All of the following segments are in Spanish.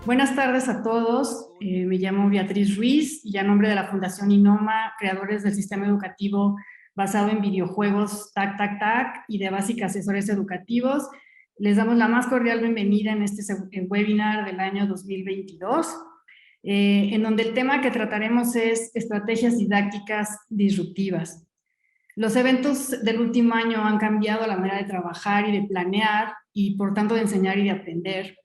Buenas tardes a todos. Me llamo Beatriz Ruiz y a nombre de la Fundación INOMA, creadores del sistema educativo basado en videojuegos TAC TAC TAC y de Básica Asesores Educativos, les damos la más cordial bienvenida en este webinar del año 2022, en donde el tema que trataremos es estrategias didácticas disruptivas. Los eventos del último año han cambiado la manera de trabajar y de planear y por tanto de enseñar y de aprender.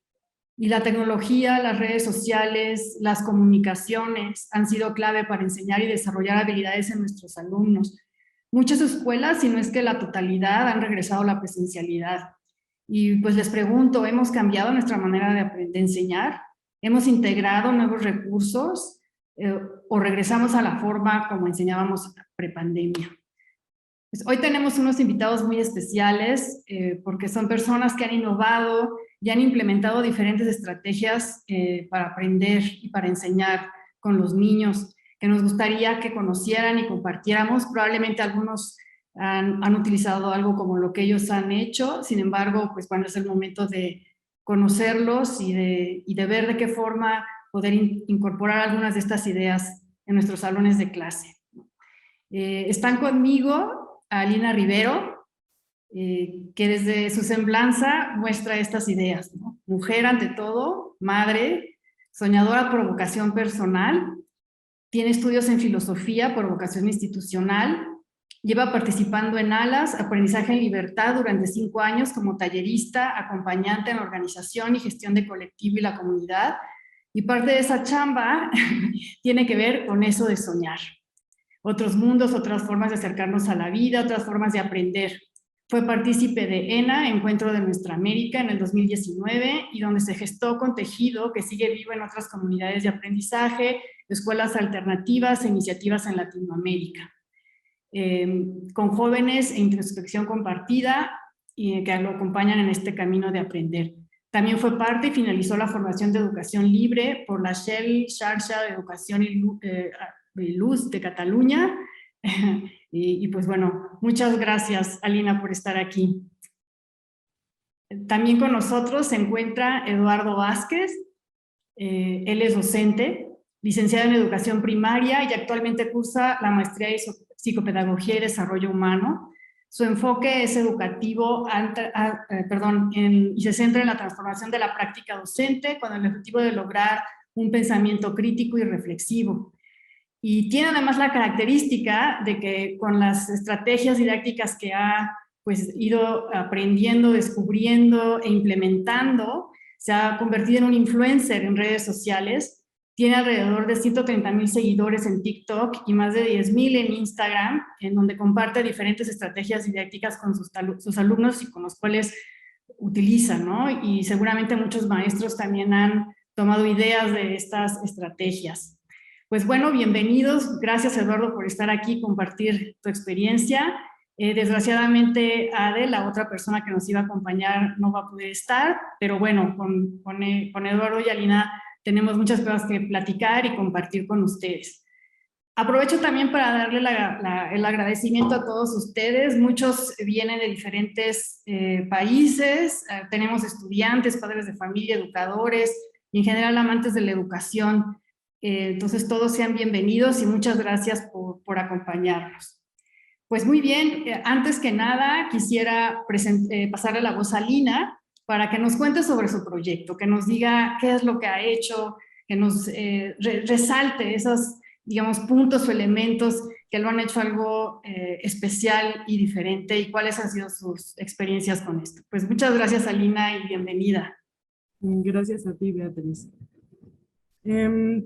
Y la tecnología, las redes sociales, las comunicaciones han sido clave para enseñar y desarrollar habilidades en nuestros alumnos. Muchas escuelas, si no es que la totalidad, han regresado a la presencialidad. Y pues les pregunto, ¿hemos cambiado nuestra manera de enseñar? ¿Hemos integrado nuevos recursos? ¿O regresamos a la forma como enseñábamos prepandemia? Pues hoy tenemos unos invitados muy especiales porque son personas que han innovado y han implementado diferentes estrategias para aprender y para enseñar con los niños, que nos gustaría que conocieran y compartiéramos. Probablemente algunos han utilizado algo como lo que ellos han hecho, sin embargo, pues bueno, es el momento de conocerlos y de ver de qué forma poder incorporar algunas de estas ideas en nuestros salones de clase. Están conmigo Alina Rivero, que desde su semblanza muestra estas ideas, ¿no? Mujer ante todo, madre, soñadora por vocación personal, tiene estudios en filosofía por vocación institucional, lleva participando en ALAS, Aprendizaje en Libertad, durante 5 años como tallerista, acompañante en la organización y gestión de colectivo y la comunidad, y parte de esa chamba tiene que ver con eso de soñar. Otros mundos, otras formas de acercarnos a la vida, otras formas de aprender. Fue partícipe de ENA, Encuentro de Nuestra América, en el 2019, y donde se gestó con tejido que sigue vivo en otras comunidades de aprendizaje, escuelas alternativas e iniciativas en Latinoamérica. Con jóvenes e introspección compartida y que lo acompañan en este camino de aprender. También fue parte y finalizó la formación de educación libre por la Shell Xarxa de Educación y Luz de Cataluña. Y pues bueno, muchas gracias, Alina, por estar aquí. También con nosotros se encuentra Eduardo Vázquez. Él es docente, licenciado en educación primaria y actualmente cursa la maestría en psicopedagogía y desarrollo humano. Su enfoque es educativo y se centra en la transformación de la práctica docente con el objetivo de lograr un pensamiento crítico y reflexivo. Y tiene además la característica de que con las estrategias didácticas que ha pues, ido aprendiendo, descubriendo e implementando, se ha convertido en un influencer en redes sociales. Tiene alrededor de 130,000 seguidores en TikTok y más de 10,000 en Instagram, en donde comparte diferentes estrategias didácticas con sus alumnos y con los cuales utiliza, ¿no? Y seguramente muchos maestros también han tomado ideas de estas estrategias. Pues bueno, bienvenidos. Gracias, Eduardo, por estar aquí y compartir tu experiencia. Desgraciadamente, Ade, la otra persona que nos iba a acompañar, no va a poder estar, pero bueno, con Eduardo y Alina tenemos muchas cosas que platicar y compartir con ustedes. Aprovecho también para darle el agradecimiento a todos ustedes. Muchos vienen de diferentes países. Tenemos estudiantes, padres de familia, educadores y en general amantes de la educación. Entonces todos sean bienvenidos y muchas gracias por acompañarnos. Pues muy bien, antes que nada quisiera pasarle la voz a Lina para que nos cuente sobre su proyecto, que nos diga qué es lo que ha hecho, que nos resalte esos, digamos, puntos o elementos que lo han hecho algo especial y diferente y cuáles han sido sus experiencias con esto. Pues muchas gracias, Alina, y bienvenida. Gracias a ti, Beatriz.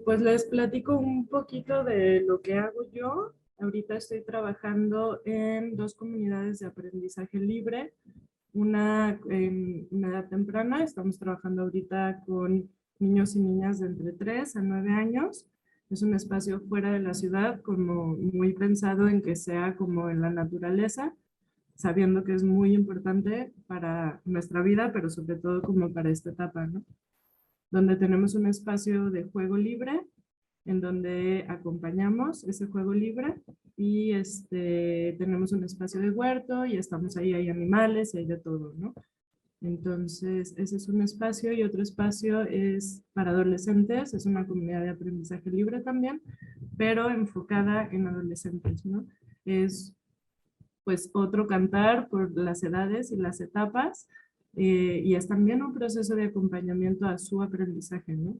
Pues les platico un poquito de lo que hago yo. Ahorita estoy trabajando en 2 comunidades de aprendizaje libre. Una en una edad temprana, estamos trabajando ahorita con niños y niñas de entre 3 a 9 años. Es un espacio fuera de la ciudad, como muy pensado en que sea como en la naturaleza, sabiendo que es muy importante para nuestra vida, pero sobre todo como para esta etapa, ¿no? Donde tenemos un espacio de juego libre, en donde acompañamos ese juego libre y tenemos un espacio de huerto y estamos ahí, hay animales y hay de todo, ¿no? Entonces, ese es un espacio y otro espacio es para adolescentes, es una comunidad de aprendizaje libre también, pero enfocada en adolescentes, ¿no? Es pues otro cantar por las edades y las etapas y es también un proceso de acompañamiento a su aprendizaje, ¿no?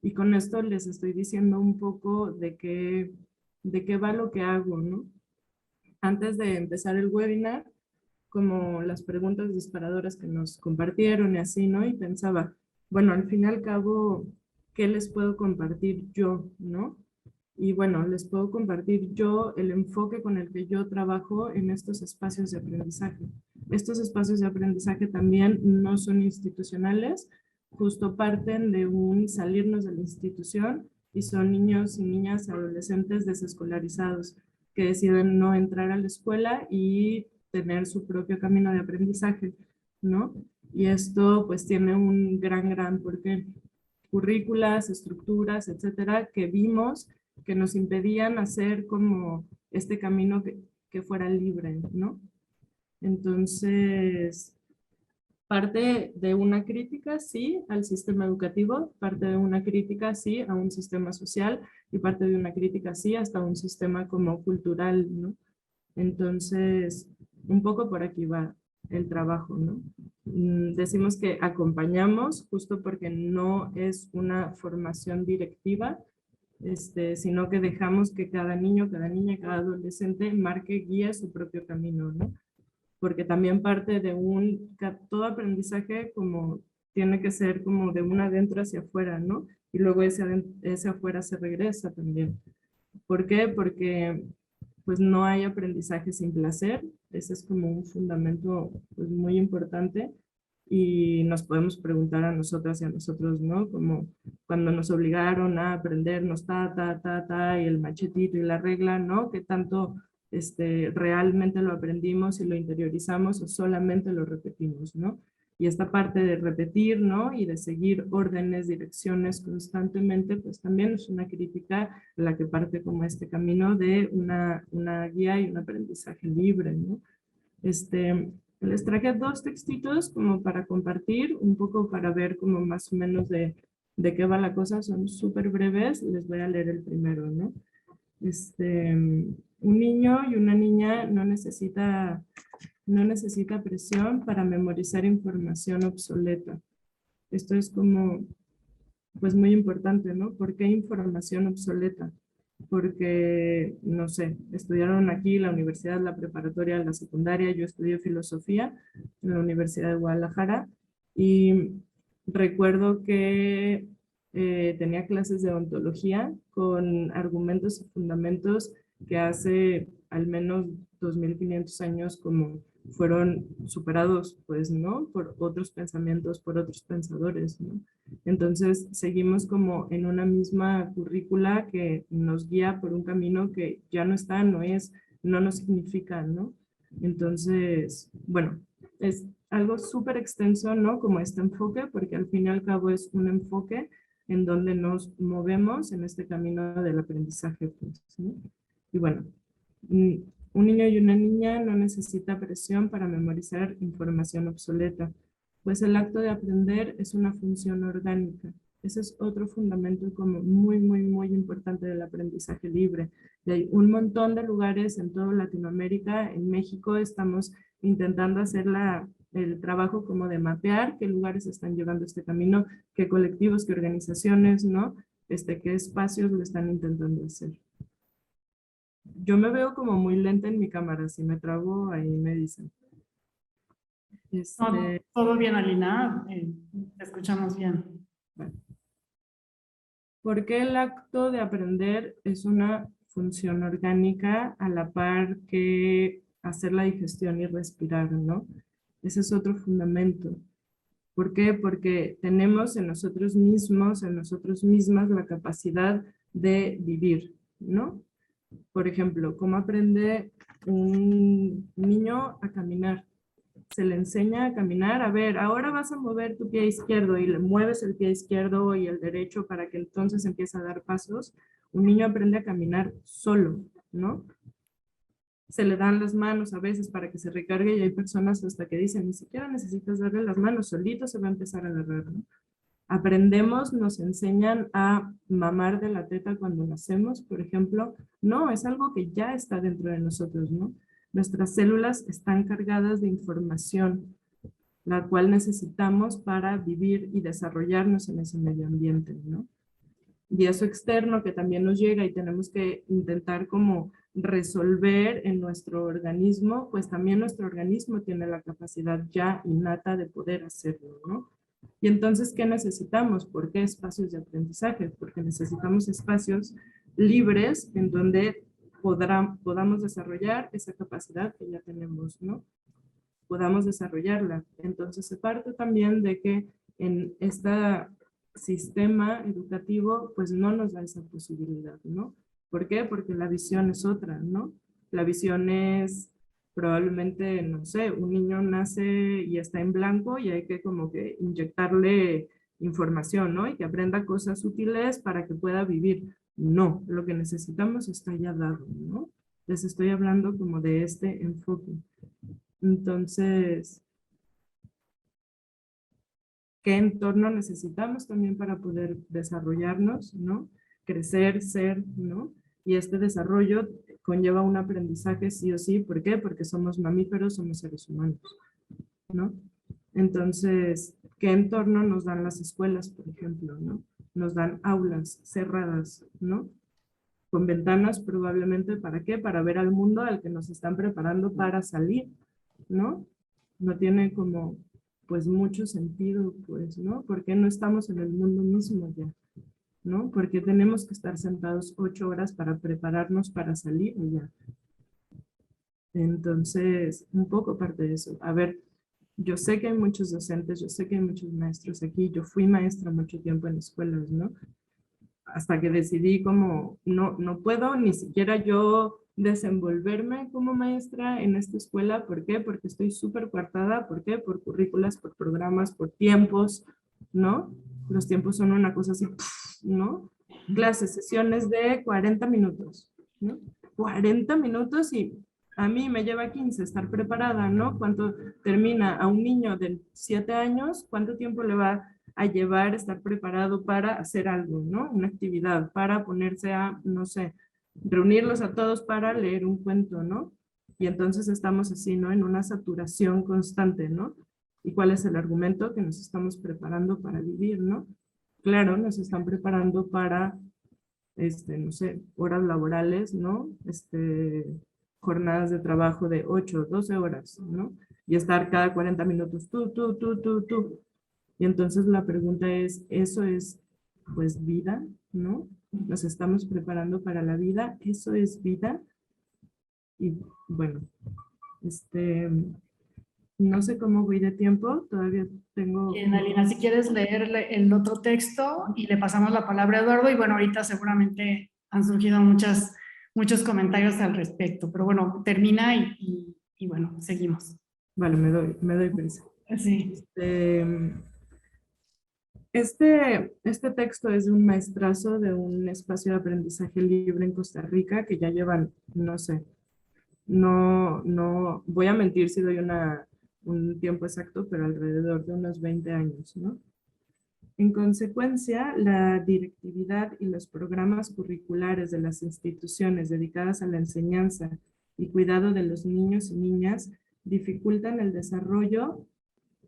Y con esto les estoy diciendo un poco de qué va lo que hago, ¿no? Antes de empezar el webinar, como las preguntas disparadoras que nos compartieron y así, ¿no? Y pensaba, bueno, al fin y al cabo, ¿qué les puedo compartir yo, ¿no? Y bueno, les puedo compartir yo el enfoque con el que yo trabajo en estos espacios de aprendizaje. Estos espacios de aprendizaje también no son institucionales, justo parten de un salirnos de la institución y son niños y niñas, adolescentes desescolarizados que deciden no entrar a la escuela y tener su propio camino de aprendizaje, ¿no? Y esto pues tiene un gran porqué. Currículas, estructuras, etcétera, que vimos que nos impedían hacer como este camino que fuera libre, ¿no? Entonces, parte de una crítica, sí, al sistema educativo, parte de una crítica, sí, a un sistema social y parte de una crítica, sí, hasta un sistema como cultural, ¿no? Entonces, un poco por aquí va el trabajo, ¿no? Decimos que acompañamos justo porque no es una formación directiva, sino que dejamos que cada niño, cada niña, cada adolescente marque, guíe su propio camino, ¿no? Porque también parte de todo aprendizaje como tiene que ser como de un adentro hacia afuera, ¿no? Y luego ese afuera se regresa también. ¿Por qué? Porque pues no hay aprendizaje sin placer. Ese es como un fundamento pues, muy importante y nos podemos preguntar a nosotras y a nosotros, ¿no? Como cuando nos obligaron a aprendernos y el machetito y la regla, ¿no? ¿Qué tanto realmente lo aprendimos y lo interiorizamos o solamente lo repetimos, ¿no? Y esta parte de repetir, ¿no? Y de seguir órdenes, direcciones constantemente, pues también es una crítica a la que parte como este camino de una guía y un aprendizaje libre, ¿no? Les traje dos textitos como para compartir, un poco para ver como más o menos de qué va la cosa, son súper breves, les voy a leer el primero, ¿no? Un niño y una niña no necesita presión para memorizar información obsoleta. Esto es como, pues muy importante, ¿no? ¿Por qué información obsoleta? Porque, no sé, estudiaron aquí la universidad, la preparatoria, la secundaria, yo estudié filosofía en la Universidad de Guadalajara y recuerdo que tenía clases de ontología con argumentos y fundamentos que hace al menos 2500 años como fueron superados, pues, ¿no? Por otros pensamientos, por otros pensadores, ¿no? Entonces, seguimos como en una misma currícula que nos guía por un camino que ya no está, no es, no nos significa, ¿no? Entonces, bueno, es algo súper extenso, ¿no? Como este enfoque, porque al fin y al cabo es un enfoque en donde nos movemos en este camino del aprendizaje, pues, ¿no? Y bueno, un niño y una niña no necesita presión para memorizar información obsoleta, pues el acto de aprender es una función orgánica. Ese es otro fundamento como muy importante del aprendizaje libre. Y hay un montón de lugares en toda Latinoamérica, en México estamos intentando hacer el trabajo como de mapear qué lugares están llevando este camino, qué colectivos, qué organizaciones, ¿no? Qué espacios lo están intentando hacer. Yo me veo como muy lenta en mi cámara, si me trago ahí me dicen. No, todo bien, Alina, te escuchamos bien. Bueno. Porque el acto de aprender es una función orgánica a la par que hacer la digestión y respirar, ¿no? Ese es otro fundamento. ¿Por qué? Porque tenemos en nosotros mismos, en nosotros mismas, la capacidad de vivir, ¿no? Por ejemplo, ¿cómo aprende un niño a caminar? Se le enseña a caminar, a ver, ahora vas a mover tu pie izquierdo y le mueves el pie izquierdo y el derecho para que entonces empiece a dar pasos. Un niño aprende a caminar solo, ¿no? se le dan las manos a veces para que se recargue y hay personas hasta que dicen, ni siquiera necesitas darle las manos, solito se va a empezar a agarrar, ¿no? Aprendemos, nos enseñan a mamar de la teta cuando nacemos, por ejemplo. No, es algo que ya está dentro de nosotros, ¿no? Nuestras células están cargadas de información, la cual necesitamos para vivir y desarrollarnos en ese medio ambiente, ¿no? Y eso externo que también nos llega y tenemos que intentar como resolver en nuestro organismo, pues también nuestro organismo tiene la capacidad ya innata de poder hacerlo, ¿no? Y entonces, ¿qué necesitamos? ¿Por qué espacios de aprendizaje? Porque necesitamos espacios libres en donde podamos desarrollar esa capacidad que ya tenemos, ¿no? Podamos desarrollarla. Entonces, se parte también de que en este sistema educativo, pues no nos da esa posibilidad, ¿no? ¿Por qué? Porque la visión es otra, ¿no? La visión es probablemente, no sé, un niño nace y está en blanco y hay que como que inyectarle información, ¿no? Y que aprenda cosas útiles para que pueda vivir. No, lo que necesitamos está ya dado, ¿no? Les estoy hablando como de este enfoque. Entonces, ¿qué entorno necesitamos también para poder desarrollarnos, ¿no? Crecer, ser, ¿no? Y este desarrollo conlleva un aprendizaje sí o sí. ¿Por qué? Porque somos mamíferos, somos seres humanos, ¿no? Entonces, ¿qué entorno nos dan las escuelas, por ejemplo, ¿no? Nos dan aulas cerradas, ¿no? Con ventanas probablemente, ¿para qué? Para ver al mundo al que nos están preparando para salir, ¿no? No tiene como, pues, mucho sentido, pues, ¿no? ¿Por qué no estamos en el mundo mismo ya? ¿No? Porque tenemos que estar sentados 8 horas para prepararnos para salir allá. Entonces, un poco parte de eso. A ver, yo sé que hay muchos docentes, yo sé que hay muchos maestros aquí. Yo fui maestra mucho tiempo en escuelas, ¿no? Hasta que decidí como, no puedo ni siquiera yo desenvolverme como maestra en esta escuela. ¿Por qué? Porque estoy súper coartada. ¿Por qué? Por currículas, por programas, por tiempos, ¿no? Los tiempos son una cosa así, ¿no? Clases, sesiones de 40 minutos, ¿no? 40 minutos y a mí me lleva 15 estar preparada, ¿no? ¿Cuánto termina a un niño de 7 años? ¿Cuánto tiempo le va a llevar estar preparado para hacer algo, ¿no? Una actividad, para ponerse a, no sé, reunirlos a todos para leer un cuento, ¿no? Y entonces estamos así, ¿no? En una saturación constante, ¿no? ¿Y cuál es el argumento? Que nos estamos preparando para vivir, ¿no? Claro, nos están preparando para, no sé, horas laborales, ¿no? Jornadas de trabajo de 8, 12 horas, ¿no? Y estar cada 40 minutos, tú. Y entonces la pregunta es, ¿eso es, pues, vida, no? ¿Nos estamos preparando para la vida? ¿Eso es vida? Y bueno, este, no sé cómo voy de tiempo, todavía tengo... Bien, Alina, si quieres leer el otro texto y le pasamos la palabra a Eduardo, y bueno, ahorita seguramente han surgido muchos comentarios al respecto, pero bueno, termina y bueno, seguimos. Vale, me doy prisa. Sí. Este texto es de un maestrazo de un espacio de aprendizaje libre en Costa Rica que ya llevan, no sé, no, voy a mentir si doy un tiempo exacto, pero alrededor de unos 20 años, ¿no? En consecuencia, la directividad y los programas curriculares de las instituciones dedicadas a la enseñanza y cuidado de los niños y niñas dificultan el desarrollo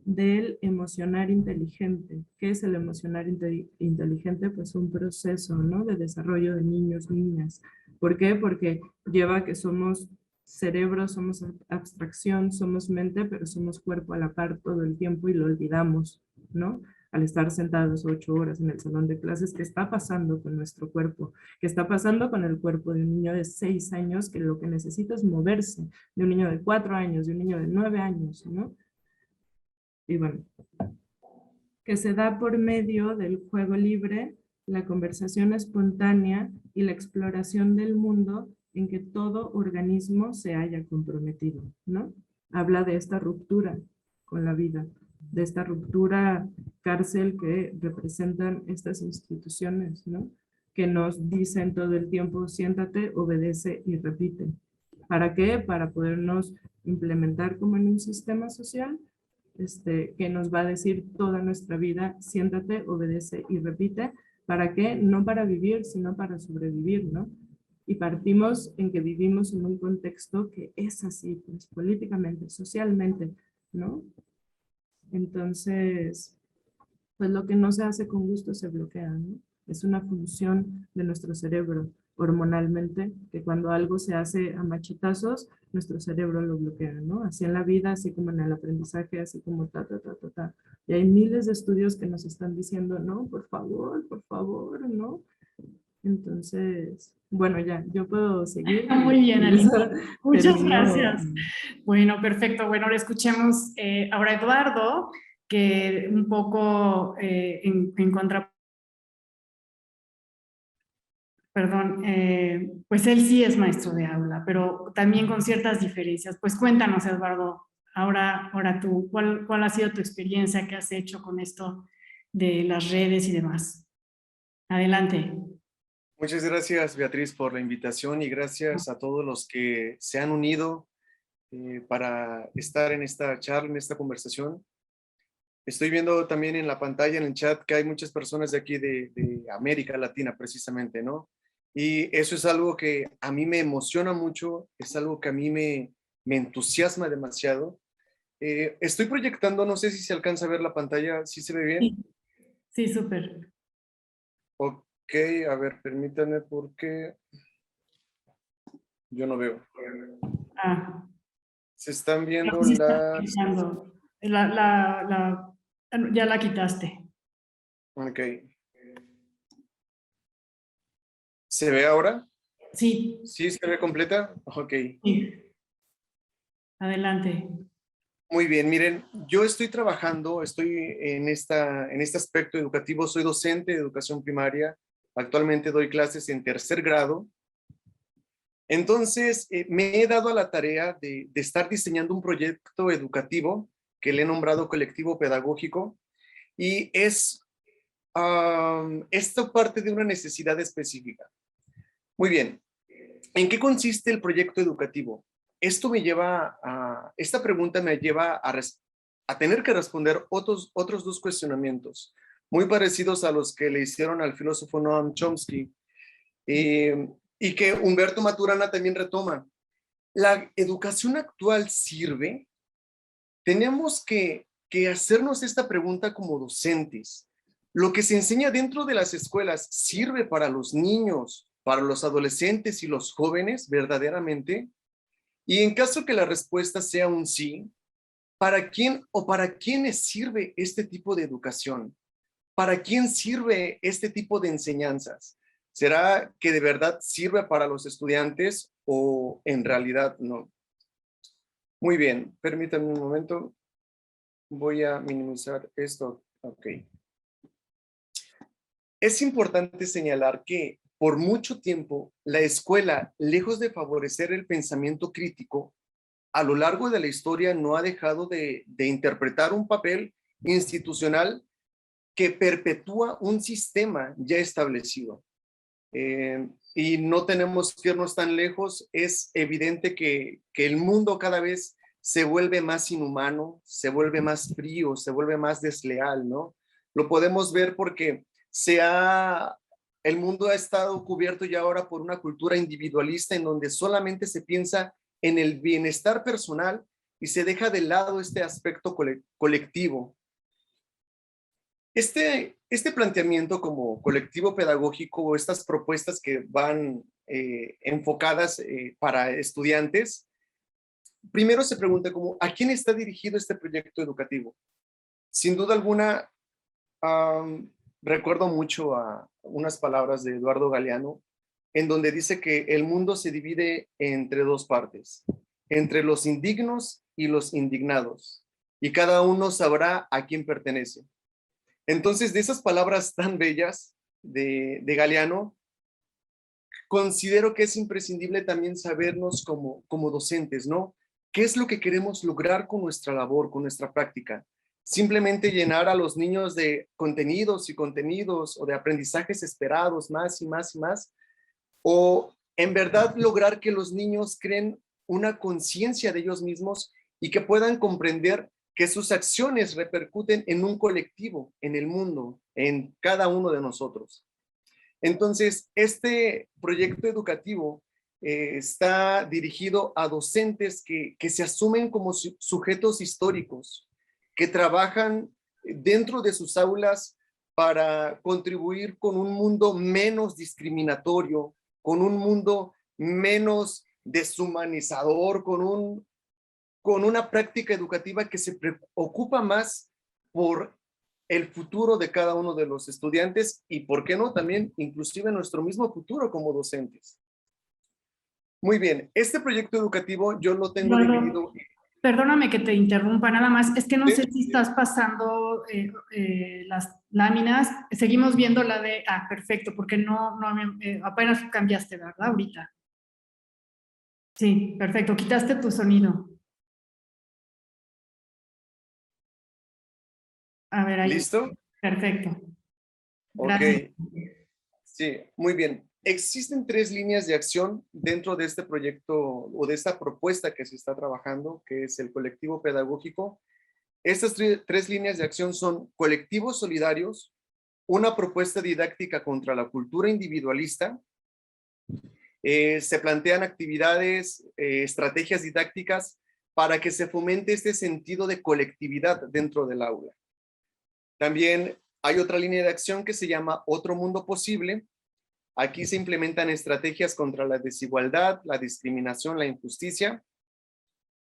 del emocionar inteligente. ¿Qué es el emocionar inteligente? Pues un proceso, ¿no? De desarrollo de niños, niñas. ¿Por qué? Porque lleva a que somos cerebro, somos abstracción, somos mente, pero somos cuerpo a la par todo el tiempo y lo olvidamos, ¿no? Al estar sentados 8 horas en el salón de clases. ¿Qué está pasando con nuestro cuerpo? ¿Qué está pasando con el cuerpo de un niño de 6 años que lo que necesita es moverse? De un niño de 4 años, de un niño de 9 años, ¿no? Y bueno, que se da por medio del juego libre, la conversación espontánea y la exploración del mundo en que todo organismo se haya comprometido, ¿no? Habla de esta ruptura con la vida, de esta ruptura cárcel que representan estas instituciones, ¿no? Que nos dicen todo el tiempo, siéntate, obedece y repite. ¿Para qué? Para podernos implementar como en un sistema social que nos va a decir toda nuestra vida, siéntate, obedece y repite. ¿Para qué? No para vivir, sino para sobrevivir, ¿no? Y partimos en que vivimos en un contexto que es así, pues políticamente, socialmente, ¿no? Entonces, pues lo que no se hace con gusto se bloquea, ¿no? Es una función de nuestro cerebro hormonalmente, que cuando algo se hace a machetazos, nuestro cerebro lo bloquea, ¿no? Así en la vida, así como en el aprendizaje, así como ta, ta, ta, ta, ta. Y hay miles de estudios que nos están diciendo, no, por favor, ¿no? Entonces, bueno, ya, yo puedo seguir Muy bien, y eso Aline. Muchas terminó. gracias. Bueno, perfecto. Bueno, ahora escuchemos ahora a Eduardo, que un poco en contra, perdón, pues él sí es maestro de aula, pero también con ciertas diferencias. Pues cuéntanos, Eduardo, ahora tú, ¿cuál ha sido tu experiencia que has hecho con esto de las redes y demás? Adelante. Muchas gracias, Beatriz, por la invitación y gracias a todos los que se han unido para estar en esta charla, en esta conversación. Estoy viendo también en la pantalla, en el chat, que hay muchas personas de aquí de América Latina, precisamente, ¿no? Y eso es algo que a mí me emociona mucho, es algo que a mí me entusiasma demasiado. Estoy proyectando, no sé si se alcanza a ver la pantalla, ¿sí se ve bien? Sí, sí, súper. Ok, a ver, permítanme porque yo no veo. Ah. Se están Creo viendo que sí estás las... quitando. Ya la quitaste. Ok. ¿Se ve ahora? Sí, ¿Sí se ve completa? Ok. sí. Adelante. Muy bien, miren, yo estoy trabajando, estoy en este aspecto educativo, soy docente de educación primaria, actualmente doy clases en tercer grado. Entonces, me he dado a la tarea de estar diseñando un proyecto educativo que le he nombrado colectivo pedagógico y es esto parte de una necesidad específica. Muy bien, ¿en qué consiste el proyecto educativo? Esta pregunta me lleva a tener que responder otros dos cuestionamientos, muy parecidos a los que le hicieron al filósofo Noam Chomsky, y que Humberto Maturana también retoma. ¿La educación actual sirve? Tenemos que hacernos esta pregunta como docentes. ¿Lo que se enseña dentro de las escuelas sirve para los niños, para los adolescentes y los jóvenes verdaderamente? Y en caso que la respuesta sea un sí, ¿para quién o para quiénes sirve este tipo de educación? ¿Para quién sirve este tipo de enseñanzas? ¿Será que de verdad sirve para los estudiantes o en realidad no? Muy bien, permítanme un momento. Voy a minimizar esto. Ok. Es importante señalar que por mucho tiempo la escuela, lejos de favorecer el pensamiento crítico, a lo largo de la historia no ha dejado de interpretar un papel institucional que perpetúa un sistema ya establecido. Y no tenemos que irnos tan lejos. Es evidente que el mundo cada vez se vuelve más inhumano, se vuelve más frío, se vuelve más desleal, ¿no? Lo podemos ver porque el mundo ha estado cubierto ya ahora por una cultura individualista en donde solamente se piensa en el bienestar personal y se deja de lado este aspecto colectivo. Este planteamiento como colectivo pedagógico o estas propuestas que van enfocadas para estudiantes, primero se pregunta como, ¿a quién está dirigido este proyecto educativo? Sin duda alguna, recuerdo mucho a unas palabras de Eduardo Galeano, en donde dice que el mundo se divide entre dos partes, entre los indignos y los indignados, y cada uno sabrá a quién pertenece. Entonces, de esas palabras tan bellas de Galeano, considero que es imprescindible también sabernos como docentes, ¿no? ¿Qué es lo que queremos lograr con nuestra labor, con nuestra práctica? Simplemente llenar a los niños de contenidos y contenidos o de aprendizajes esperados más y más y más, o en verdad lograr que los niños creen una conciencia de ellos mismos y que puedan comprender que sus acciones repercuten en un colectivo, en el mundo, en cada uno de nosotros. Entonces, este proyecto educativo está dirigido a docentes que se asumen como sujetos históricos, que trabajan dentro de sus aulas para contribuir con un mundo menos discriminatorio, con un mundo menos deshumanizador, con una práctica educativa que se preocupa más por el futuro de cada uno de los estudiantes y, ¿por qué no?, también inclusive nuestro mismo futuro como docentes. Muy bien, este proyecto educativo yo lo tengo dividido. Perdóname que te interrumpa, nada más, es que no sé si Sí. estás pasando las láminas. Seguimos viendo la de, perfecto, porque apenas cambiaste, ¿verdad? Ahorita. Sí, perfecto, quitaste tu sonido. A ver, ahí. ¿Listo? Perfecto. Gracias. Ok, sí, muy bien. Existen 3 líneas de acción dentro de este proyecto o de esta propuesta que se está trabajando, que es el colectivo pedagógico. Estas 3 líneas de acción son colectivos solidarios, una propuesta didáctica contra la cultura individualista. Se plantean actividades, estrategias didácticas para que se fomente este sentido de colectividad dentro del aula. También hay otra línea de acción que se llama Otro Mundo Posible. Aquí se implementan estrategias contra la desigualdad, la discriminación, la injusticia.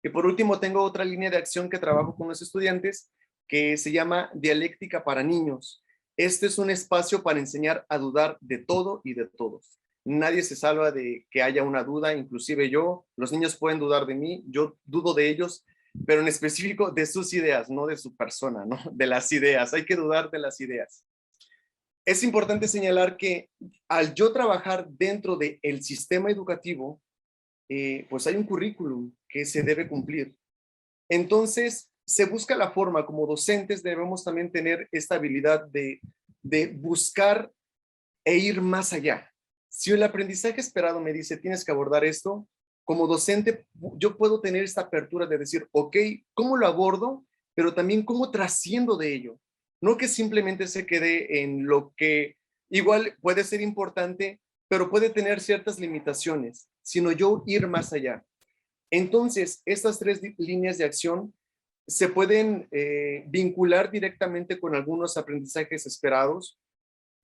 Y por último, tengo otra línea de acción que trabajo con los estudiantes que se llama Dialéctica para Niños. Este es un espacio para enseñar a dudar de todo y de todos. Nadie se salva de que haya una duda, inclusive yo. Los niños pueden dudar de mí, yo dudo de ellos, pero en específico de sus ideas, no de su persona, ¿no? De las ideas. Hay que dudar de las ideas. Es importante señalar que al yo trabajar dentro del sistema educativo, pues hay un currículum que se debe cumplir. Entonces, se busca la forma, como docentes debemos también tener esta habilidad de buscar e ir más allá. Si el aprendizaje esperado me dice, tienes que abordar esto, como docente, yo puedo tener esta apertura de decir, ok, ¿cómo lo abordo? Pero también cómo trasciendo de ello. No que simplemente se quede en lo que igual puede ser importante, pero puede tener ciertas limitaciones, sino yo ir más allá. Entonces, estas 3 líneas de acción se pueden vincular directamente con algunos aprendizajes esperados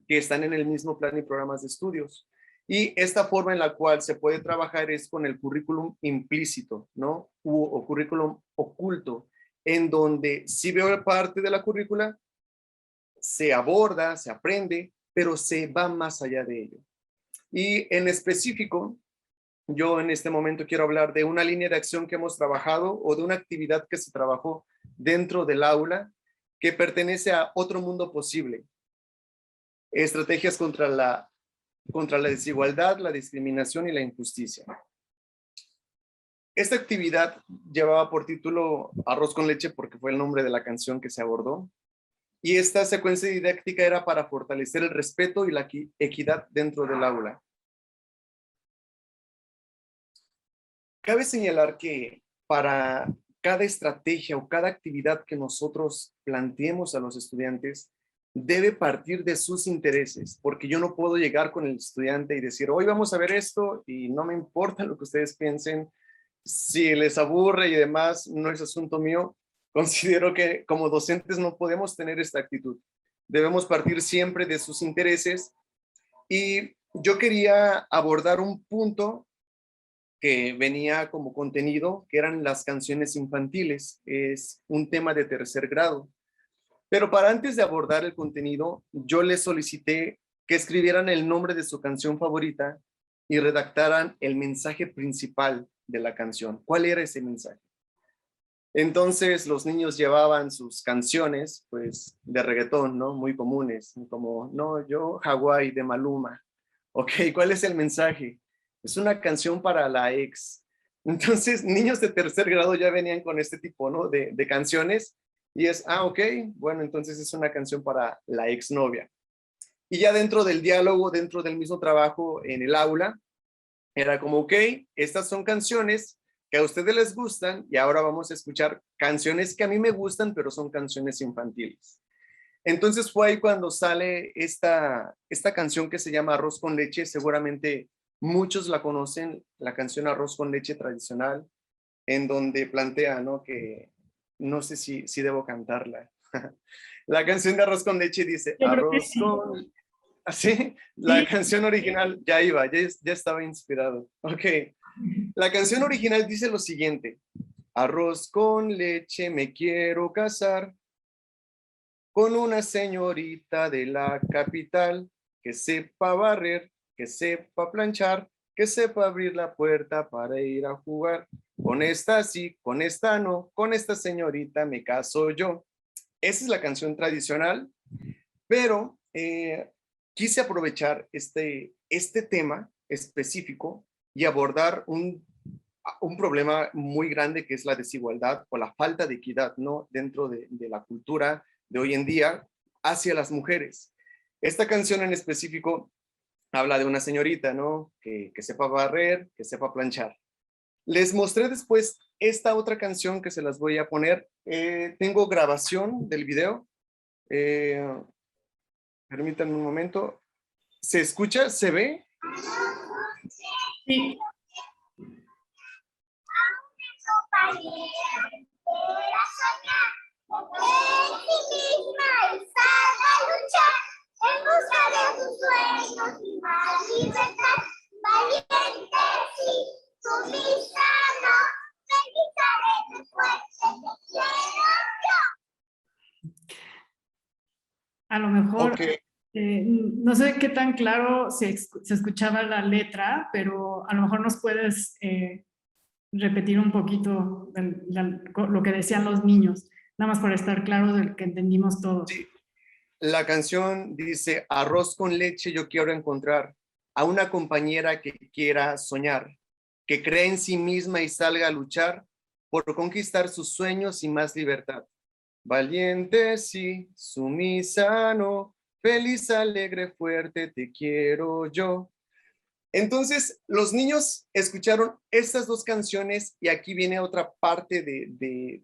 que están en el mismo plan y programas de estudios. Y esta forma en la cual se puede trabajar es con el currículum implícito, ¿no? O currículum oculto, en donde si veo parte de la currícula, se aborda, se aprende, pero se va más allá de ello. Y en específico, yo en este momento quiero hablar de una línea de acción que hemos trabajado o de una actividad que se trabajó dentro del aula que pertenece a Otro Mundo Posible. Estrategias contra la desigualdad, la discriminación y la injusticia. Esta actividad llevaba por título Arroz con leche porque fue el nombre de la canción que se abordó. Y esta secuencia didáctica era para fortalecer el respeto y la equidad dentro del aula. Cabe señalar que para cada estrategia o cada actividad que nosotros planteemos a los estudiantes, debe partir de sus intereses, porque yo no puedo llegar con el estudiante y decir, hoy vamos a ver esto y no me importa lo que ustedes piensen, si les aburre y demás, no es asunto mío. Considero que como docentes no podemos tener esta actitud. Debemos partir siempre de sus intereses y yo quería abordar un punto que venía como contenido, que eran las canciones infantiles. Es un tema de 3er grado. Pero para antes de abordar el contenido, yo les solicité que escribieran el nombre de su canción favorita y redactaran el mensaje principal de la canción. ¿Cuál era ese mensaje? Entonces los niños llevaban sus canciones, pues, de reggaetón, ¿no? Muy comunes, como, no, yo, Hawái, de Maluma. Ok, ¿cuál es el mensaje? Es una canción para la ex. Entonces, niños de 3er grado ya venían con este tipo, ¿no? De canciones. Y es, ok, bueno, entonces es una canción para la exnovia. Y ya dentro del diálogo, dentro del mismo trabajo en el aula, era como, ok, estas son canciones que a ustedes les gustan y ahora vamos a escuchar canciones que a mí me gustan, pero son canciones infantiles. Entonces fue ahí cuando sale esta canción que se llama Arroz con Leche. Seguramente muchos la conocen, la canción Arroz con Leche tradicional, en donde plantea, ¿no? Que no sé si debo cantarla. La canción de Arroz con Leche dice, Yo creo que arroz sí. con... Así, la Sí. canción original, ya iba, ya estaba inspirado. Ok, la canción original dice lo siguiente, arroz con leche me quiero casar con una señorita de la capital que sepa barrer, que sepa planchar, que sepa abrir la puerta para ir a jugar. Con esta sí, con esta no, con esta señorita me caso yo. Esa es la canción tradicional, pero quise aprovechar este tema específico y abordar un problema muy grande que es la desigualdad o la falta de equidad, ¿no? Dentro de la cultura de hoy en día hacia las mujeres. Esta canción en específico habla de una señorita, ¿no? Que sepa barrer, que sepa planchar. Les mostré después esta otra canción que se las voy a poner. Tengo grabación del video. Eh, Permítanme un momento. ¿Se escucha? ¿Se ve? Sí. A lo mejor, Ok. no sé qué tan claro se escuchaba la letra, pero a lo mejor nos puedes repetir un poquito lo que decían los niños, nada más para estar claro de que entendimos todos. Sí. La canción dice, arroz con leche yo quiero encontrar a una compañera que quiera soñar, que cree en sí misma y salga a luchar por conquistar sus sueños y más libertad. Valiente sí, sumisa no, feliz, alegre, fuerte, te quiero yo. Entonces, los niños escucharon estas dos canciones y aquí viene otra parte de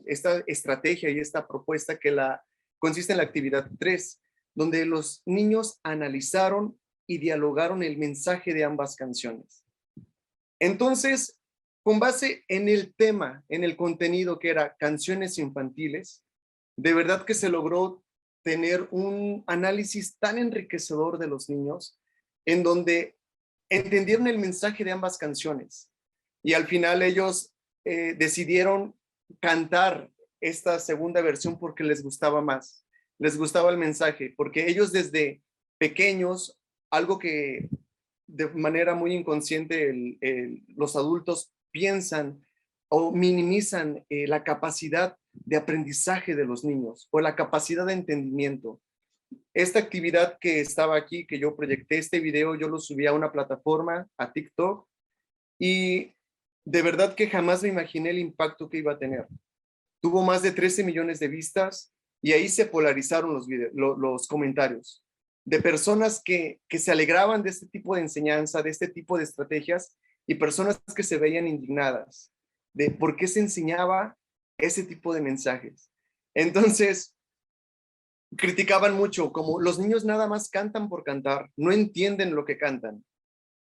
esta estrategia y esta propuesta que consiste en la actividad 3, donde los niños analizaron y dialogaron el mensaje de ambas canciones. Entonces, con base en el tema, en el contenido que era canciones infantiles, de verdad que se logró tener un análisis tan enriquecedor de los niños, en donde entendieron el mensaje de ambas canciones y al final ellos decidieron cantar esta segunda versión porque les gustaba más, les gustaba el mensaje, porque ellos desde pequeños, algo que de manera muy inconsciente los adultos piensan o minimizan la capacidad de aprendizaje de los niños o la capacidad de entendimiento. Esta actividad que estaba aquí, que yo proyecté este video, yo lo subí a una plataforma, a TikTok, y de verdad que jamás me imaginé el impacto que iba a tener. Tuvo más de 13 millones de vistas y ahí se polarizaron los comentarios de personas que se alegraban de este tipo de enseñanza, de este tipo de estrategias y personas que se veían indignadas de por qué se enseñaba ese tipo de mensajes. Entonces, criticaban mucho, como los niños nada más cantan por cantar, no entienden lo que cantan.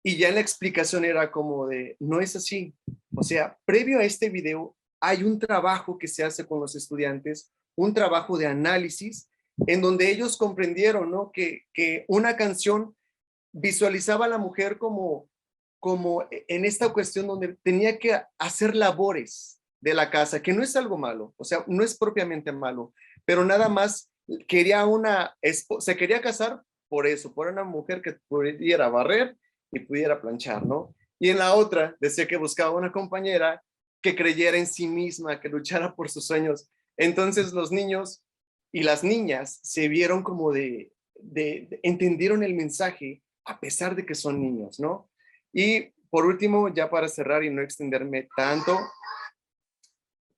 Y ya en la explicación era como de, no es así. O sea, previo a este video hay un trabajo que se hace con los estudiantes, un trabajo de análisis, en donde ellos comprendieron, ¿no? Que una canción visualizaba a la mujer como en esta cuestión donde tenía que hacer labores de la casa, que no es algo malo, o sea, no es propiamente malo, pero nada más se quería casar por eso, por una mujer que pudiera barrer y pudiera planchar, ¿no? Y en la otra decía que buscaba una compañera que creyera en sí misma, que luchara por sus sueños. Entonces los niños y las niñas se vieron como entendieron el mensaje a pesar de que son niños, ¿no? Y por último, ya para cerrar y no extenderme tanto,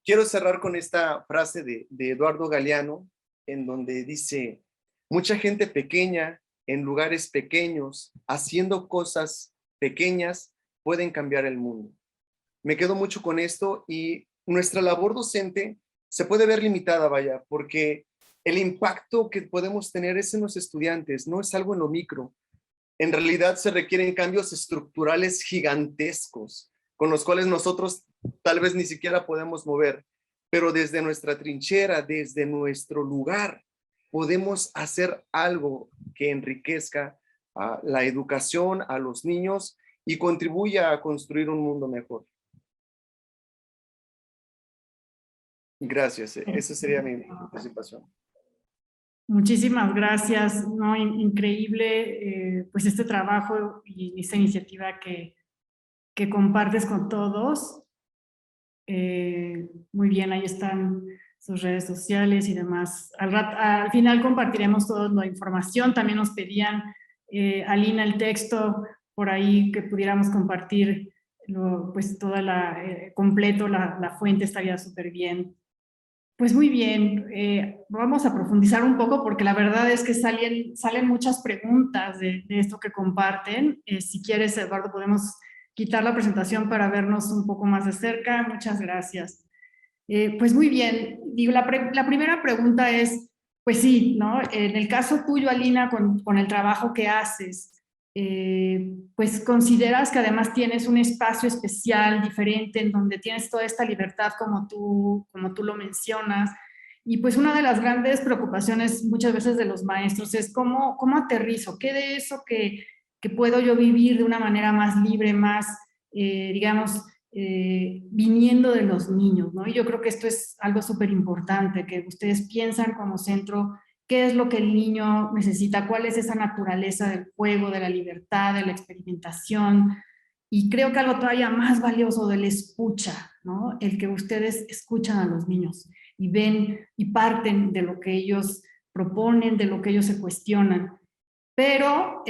quiero cerrar con esta frase de Eduardo Galeano, en donde dice, mucha gente pequeña en lugares pequeños, haciendo cosas pequeñas, pueden cambiar el mundo. me quedo mucho con esto y nuestra labor docente se puede ver limitada, vaya, porque el impacto que podemos tener es en los estudiantes, no es algo en lo micro. En realidad se requieren cambios estructurales gigantescos con los cuales nosotros tal vez ni siquiera podemos mover, pero desde nuestra trinchera, desde nuestro lugar, podemos hacer algo que enriquezca a la educación, a los niños y contribuya a construir un mundo mejor. Gracias, esa sería mi participación. Muchísimas gracias, ¿no? Increíble pues este trabajo y esta iniciativa que compartes con todos. Muy bien, ahí están sus redes sociales y demás. Al final compartiremos toda la información. También nos pedían, Alina, el texto por ahí que pudiéramos compartir, pues toda completo, la fuente estaría súper bien. Pues muy bien, vamos a profundizar un poco porque la verdad es que salen muchas preguntas de esto que comparten. Si quieres, Eduardo, podemos quitar la presentación para vernos un poco más de cerca. Muchas gracias. Pues muy bien, digo, la primera pregunta es, pues sí, ¿no? En el caso tuyo, Alina, con el trabajo que haces, pues consideras que además tienes un espacio especial, diferente, en donde tienes toda esta libertad como tú lo mencionas. Y pues una de las grandes preocupaciones muchas veces de los maestros es cómo aterrizo, qué de eso que puedo yo vivir de una manera más libre, más, digamos, viniendo de los niños, ¿no? Y yo creo que esto es algo súper importante, que ustedes piensan como centro qué es lo que el niño necesita, cuál es esa naturaleza del juego, de la libertad, de la experimentación. Y creo que algo todavía más valioso del escucha, ¿no? El que ustedes escuchan a los niños y ven y parten de lo que ellos proponen, de lo que ellos se cuestionan. Pero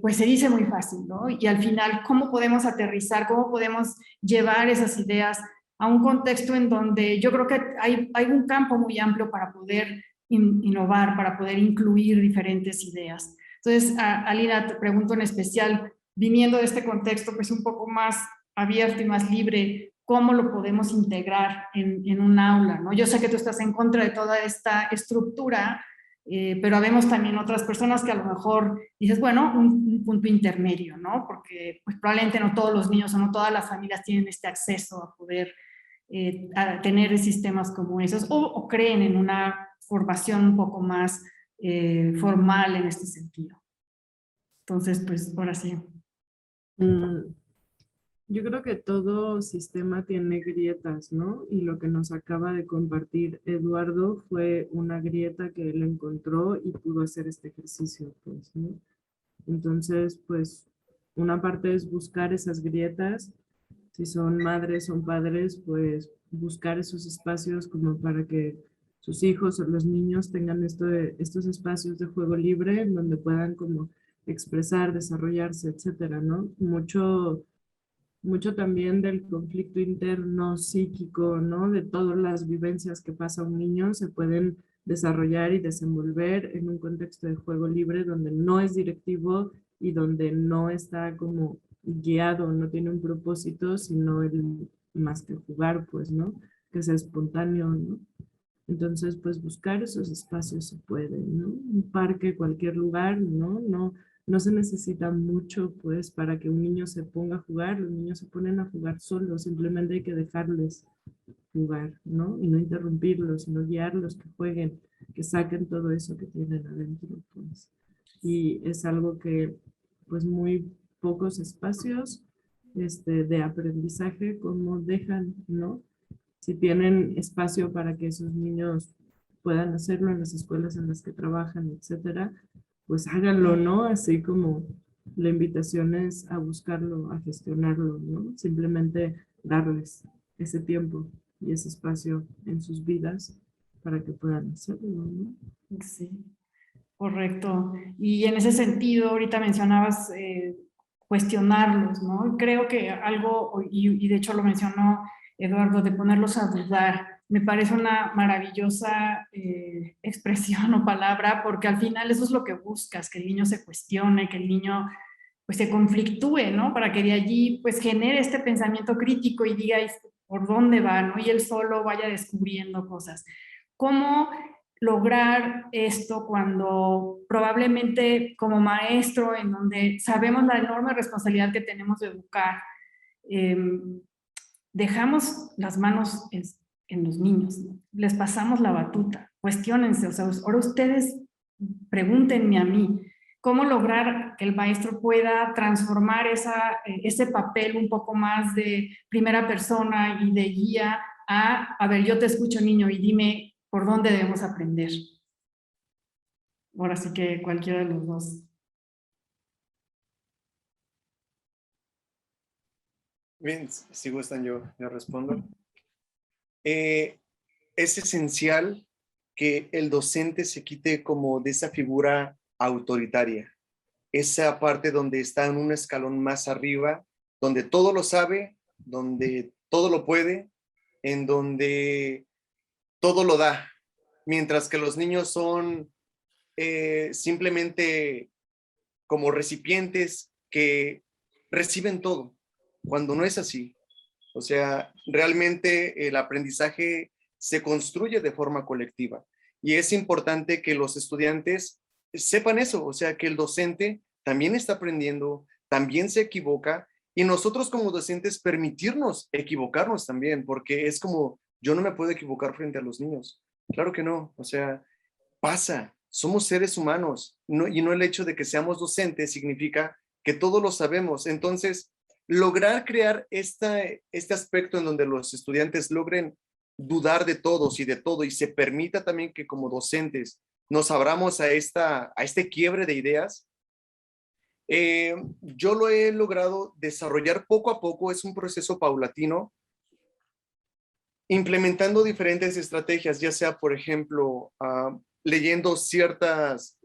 pues se dice muy fácil, ¿no? Y al final, ¿cómo podemos aterrizar, cómo podemos llevar esas ideas a un contexto en donde yo creo que hay un campo muy amplio para poder innovar, para poder incluir diferentes ideas? Entonces, Alina, te pregunto en especial, viniendo de este contexto pues un poco más abierto y más libre, ¿cómo lo podemos integrar en un aula, ¿no? Yo sé que tú estás en contra de toda esta estructura, pero habemos también otras personas que a lo mejor dices, bueno, un punto intermedio, ¿no? Porque pues, probablemente no todos los niños o no todas las familias tienen este acceso a poder a tener sistemas como esos o creen en una formación un poco más formal en este sentido. Entonces, pues ahora sí. Yo creo que todo sistema tiene grietas, ¿no? Y lo que nos acaba de compartir Eduardo fue una grieta que él encontró y pudo hacer este ejercicio, pues, ¿no? Entonces, pues, una parte es buscar esas grietas. Si son madres, son padres, pues buscar esos espacios como para que sus hijos o los niños tengan estos espacios de juego libre en donde puedan como expresar, desarrollarse, etcétera, ¿no? Mucho también del conflicto interno psíquico, ¿no? De todas las vivencias que pasa un niño se pueden desarrollar y desenvolver en un contexto de juego libre donde no es directivo y donde no está como guiado, no tiene un propósito, sino el más que jugar, pues, ¿no? Que sea espontáneo, ¿no? Entonces, pues buscar esos espacios se puede, ¿no? Un parque, cualquier lugar, ¿no? No se necesita mucho, pues, para que un niño se ponga a jugar. Los niños se ponen a jugar solos, simplemente hay que dejarles jugar, ¿no? Y no interrumpirlos, sino guiarlos, que jueguen, que saquen todo eso que tienen adentro, pues. Y es algo que, pues, muy pocos espacios de aprendizaje como dejan, ¿no? Si tienen espacio para que esos niños puedan hacerlo en las escuelas en las que trabajan, etcétera, pues háganlo, ¿no? Así como la invitación es a buscarlo, a gestionarlo, ¿no? Simplemente darles ese tiempo y ese espacio en sus vidas para que puedan hacerlo, ¿no? Sí, correcto. Y en ese sentido, ahorita mencionabas cuestionarlos, ¿no? Creo que algo, y de hecho lo mencionó Eduardo, de ponerlos a dudar, me parece una maravillosa expresión o palabra, porque al final eso es lo que buscas, que el niño se cuestione, que el niño pues se conflictúe, ¿no? Para que de allí pues genere este pensamiento crítico y diga por dónde va, ¿no? Y él solo vaya descubriendo cosas. ¿Cómo lograr esto cuando probablemente como maestro, en donde sabemos la enorme responsabilidad que tenemos de educar, dejamos las manos en los niños, ¿no? Les pasamos la batuta, cuestiónense, o sea, ahora ustedes pregúntenme a mí, ¿cómo lograr que el maestro pueda transformar ese papel un poco más de primera persona y de guía a ver, yo te escucho, niño, y dime por dónde debemos aprender? Ahora sí que cualquiera de los dos. Bien, si gustan yo respondo. Es esencial que el docente se quite como de esa figura autoritaria, esa parte donde está en un escalón más arriba, donde todo lo sabe, donde todo lo puede, en donde todo lo da, mientras que los niños son simplemente como recipientes que reciben todo, cuando no es así. O sea, realmente el aprendizaje se construye de forma colectiva y es importante que los estudiantes sepan eso, o sea, que el docente también está aprendiendo, también se equivoca y nosotros como docentes permitirnos equivocarnos también, porque es como, yo no me puedo equivocar frente a los niños. Claro que no, o sea, pasa, somos seres humanos y no el hecho de que seamos docentes significa que todos lo sabemos. Entonces, lograr crear este aspecto en donde los estudiantes logren dudar de todos y de todo y se permita también que como docentes nos abramos a este quiebre de ideas, yo lo he logrado desarrollar poco a poco, es un proceso paulatino, implementando diferentes estrategias, ya sea, por ejemplo, leyendo ciertos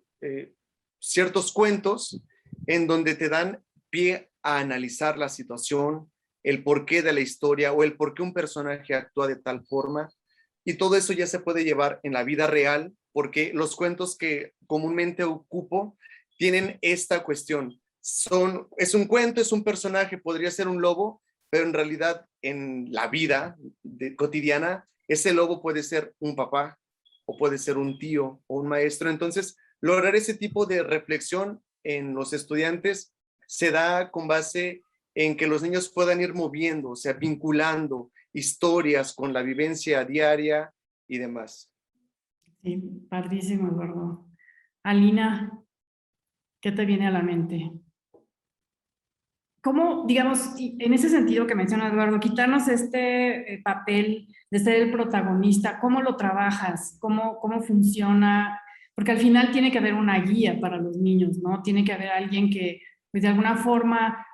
cuentos en donde te dan pie a analizar la situación, el porqué de la historia o el por qué un personaje actúa de tal forma. Y todo eso ya se puede llevar en la vida real, porque los cuentos que comúnmente ocupo tienen esta cuestión. Es un cuento, es un personaje, podría ser un lobo, pero en realidad en la vida cotidiana, ese lobo puede ser un papá o puede ser un tío o un maestro. Entonces, lograr ese tipo de reflexión en los estudiantes se da con base en que los niños puedan ir moviendo, o sea, vinculando historias con la vivencia diaria y demás. Sí, padrísimo, Eduardo. Alina, ¿qué te viene a la mente? ¿Cómo, digamos, en ese sentido que menciona Eduardo, quitarnos este papel de ser el protagonista, cómo lo trabajas, cómo funciona? Porque al final tiene que haber una guía para los niños, ¿no? Tiene que haber alguien que, pues, de alguna forma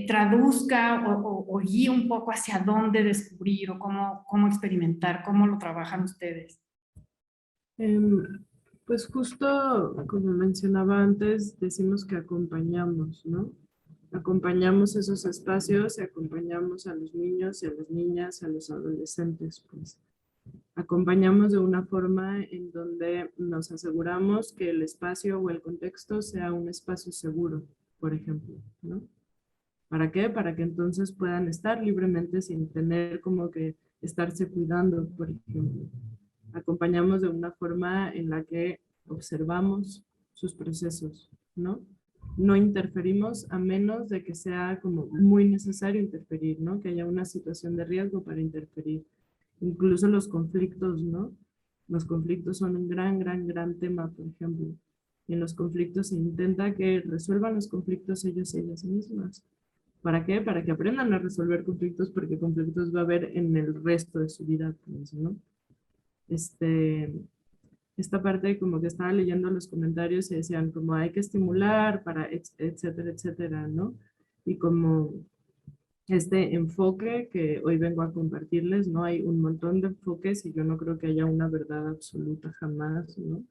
traduzca o guíe un poco hacia dónde descubrir o cómo experimentar, cómo lo trabajan ustedes. Pues justo como mencionaba antes, decimos que acompañamos, ¿no? Acompañamos esos espacios y acompañamos a los niños y a las niñas, a los adolescentes, pues. Acompañamos de una forma en donde nos aseguramos que el espacio o el contexto sea un espacio seguro, por ejemplo, ¿no? ¿Para qué? Para que entonces puedan estar libremente sin tener como que estarse cuidando, por ejemplo. Acompañamos de una forma en la que observamos sus procesos, ¿no? No interferimos a menos de que sea como muy necesario interferir, ¿no? Que haya una situación de riesgo para interferir. Incluso los conflictos, ¿no? Los conflictos son un gran tema, por ejemplo. Y en los conflictos se intenta que resuelvan los conflictos ellos y ellas mismas. ¿Para qué? Para que aprendan a resolver conflictos, porque conflictos va a haber en el resto de su vida, pues, ¿no? Esta parte como que estaba leyendo los comentarios y decían como hay que estimular para etcétera, etcétera, ¿no? Y como este enfoque que hoy vengo a compartirles, ¿no? Hay un montón de enfoques y yo no creo que haya una verdad absoluta jamás, ¿no?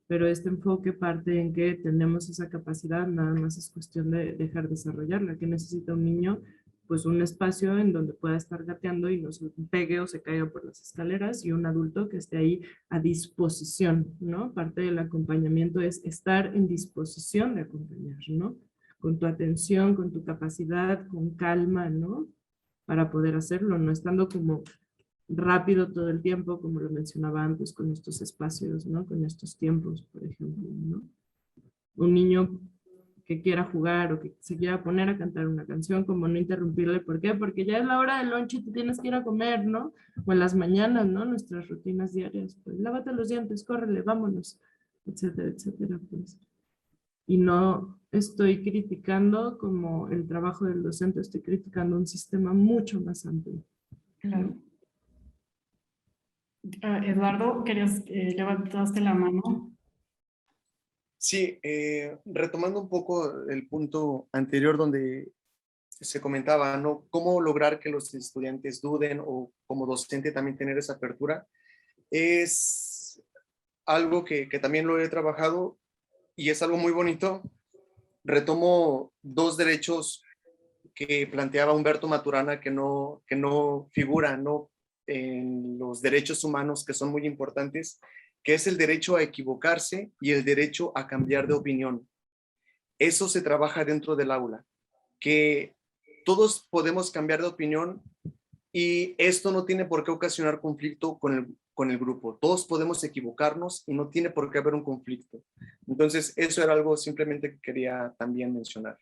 Pero este enfoque parte en que tenemos esa capacidad, nada más es cuestión de dejar desarrollarla. ¿Qué necesita un niño? Pues un espacio en donde pueda estar gateando y no se pegue o se caiga por las escaleras, y un adulto que esté ahí a disposición, ¿no? Parte del acompañamiento es estar en disposición de acompañar, ¿no? con tu atención, con tu capacidad, con calma, ¿no? Para poder hacerlo, no estando como rápido todo el tiempo, como lo mencionaba antes, con estos espacios, ¿no? Con estos tiempos, por ejemplo, ¿no? Un niño que quiera jugar o que se quiera poner a cantar una canción, como no interrumpirle. ¿Por qué? Porque ya es la hora del lunch y te tienes que ir a comer, ¿no? O en las mañanas, ¿no? Nuestras rutinas diarias, pues lávate los dientes, córrele, vámonos, etcétera, etcétera, pues. Y no estoy criticando como el trabajo del docente, estoy criticando un sistema mucho más amplio. Claro. Eduardo, querías, levantaste la mano. Sí, retomando un poco el punto anterior donde se comentaba, ¿no? Cómo lograr que los estudiantes duden o como docente también tener esa apertura. Es algo que también lo he trabajado y es algo muy bonito. Retomo dos derechos que planteaba Humberto Maturana que no figuran, ¿no? En los derechos humanos que son muy importantes, que es el derecho a equivocarse y el derecho a cambiar de opinión. Eso se trabaja dentro del aula, que todos podemos cambiar de opinión y esto no tiene por qué ocasionar conflicto con el grupo. Todos podemos equivocarnos y no tiene por qué haber un conflicto. Entonces, eso era algo simplemente que quería también mencionar.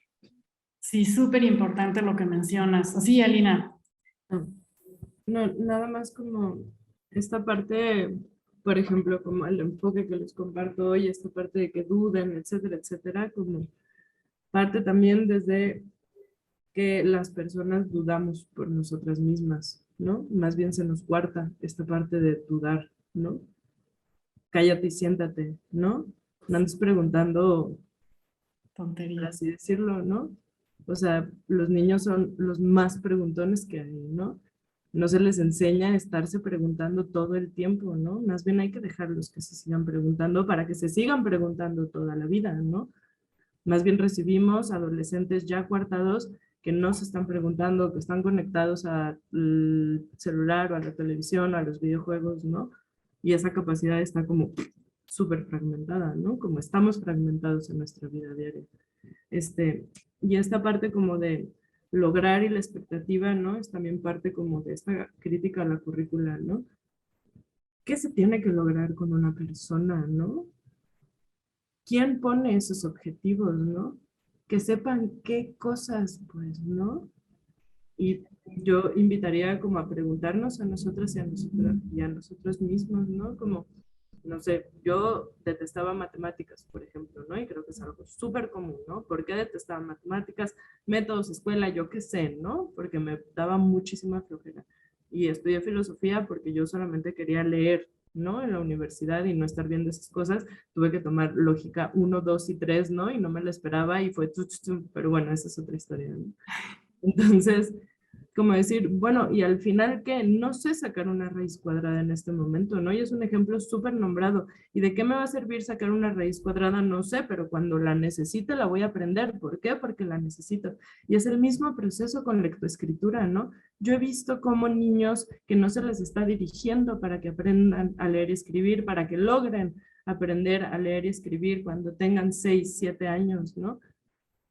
Sí, súper importante lo que mencionas. Sí, Alina. No, nada más como esta parte, por ejemplo, como el enfoque que les comparto hoy, esta parte de que duden, etcétera, etcétera, como parte también desde que las personas dudamos por nosotras mismas, ¿no? Más bien se nos cuarta esta parte de dudar, ¿no? Cállate y siéntate, ¿no? No andes preguntando, por Tonterías. así decirlo, ¿no? O sea, los niños son los más preguntones que hay, ¿no? No se les enseña a estarse preguntando todo el tiempo, ¿no? Más bien hay que dejarlos que se sigan preguntando para que se sigan preguntando toda la vida, ¿no? Más bien recibimos adolescentes ya coartados que no se están preguntando, que están conectados al celular o a la televisión, a los videojuegos, ¿no? Y esa capacidad está como súper fragmentada, ¿no? Como estamos fragmentados en nuestra vida diaria. Y esta parte como de lograr y la expectativa, ¿no? Es también parte como de esta crítica a la currícula, ¿no? ¿Qué se tiene que lograr con una persona, ¿no? ¿Quién pone esos objetivos, no? Que sepan qué cosas, pues, ¿no? Y yo invitaría como a preguntarnos a nosotras y a nosotros mismos, ¿no? Como, no sé, yo detestaba matemáticas, por ejemplo, ¿no? Y creo que es algo súper común, ¿no? ¿Por qué detestaba matemáticas? Métodos, escuela, yo qué sé, ¿no? Porque me daba muchísima flojera. Y estudié filosofía porque yo solamente quería leer, ¿no? En la universidad y no estar viendo esas cosas. Tuve que tomar lógica 1, 2 y 3, ¿no? Y no me lo esperaba y fue, pero bueno, esa es otra historia, ¿no? Entonces, como decir, bueno, y al final que no sé sacar una raíz cuadrada en este momento, ¿no? Y es un ejemplo súper nombrado. ¿Y de qué me va a servir sacar una raíz cuadrada? No sé, pero cuando la necesite la voy a aprender. ¿Por qué? Porque la necesito. Y es el mismo proceso con lectoescritura, ¿no? Yo he visto cómo niños que no se les está dirigiendo para que aprendan a leer y escribir, para que logren aprender a leer y escribir cuando tengan 6, 7 años, ¿no?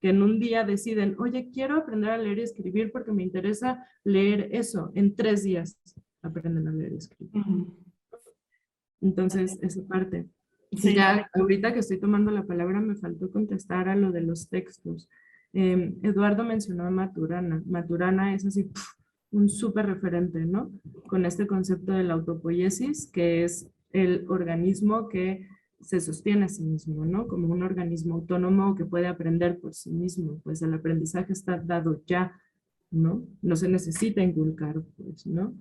Que en un día deciden, oye, quiero aprender a leer y escribir porque me interesa leer eso. En 3 días aprenden a leer y escribir. Entonces, esa parte. Y Sí. ya ahorita que estoy tomando la palabra, me faltó contestar a lo de los textos. Eduardo mencionó a Maturana. Maturana es así, un súper referente, ¿no? Con este concepto de la autopoiesis, que es el organismo que se sostiene a sí mismo, ¿no? Como un organismo autónomo que puede aprender por sí mismo, pues el aprendizaje está dado ya, ¿no? No se necesita inculcar, pues, ¿no?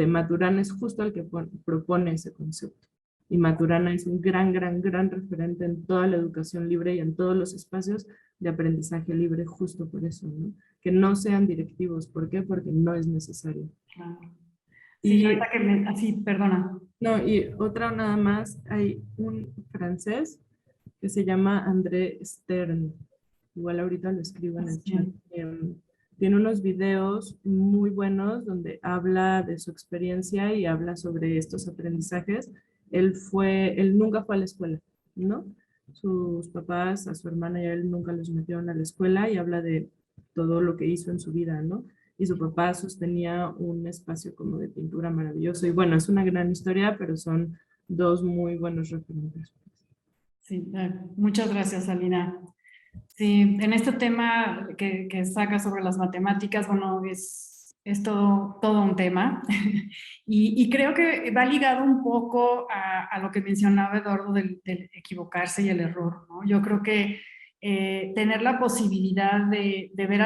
Maturana es justo el que propone ese concepto. Y Maturana es un gran, gran, gran referente en toda la educación libre y en todos los espacios de aprendizaje libre, justo por eso, ¿no? Que no sean directivos. ¿Por qué? Porque no es necesario. Claro. Sí, Y ahorita que así, perdona. no, y otra nada más, hay un francés que se llama André Stern. Igual ahorita lo escribo en el chat. Tiene unos videos muy buenos donde habla de su experiencia y habla sobre estos aprendizajes. Él nunca fue a la escuela, ¿no? sus papás, a su hermana y a él nunca los metieron a la escuela y habla de todo lo que hizo en su vida, ¿no? Y su papá sostenía un espacio como de pintura maravilloso. Y bueno, es una gran historia, pero son dos muy buenos referentes. Sí, muchas gracias, Alina. Sí, en este tema que saca sobre las matemáticas, bueno, es todo un tema y creo que va ligado un poco a lo que mencionaba Eduardo del equivocarse y el error, ¿no? Yo creo que tener la posibilidad de ver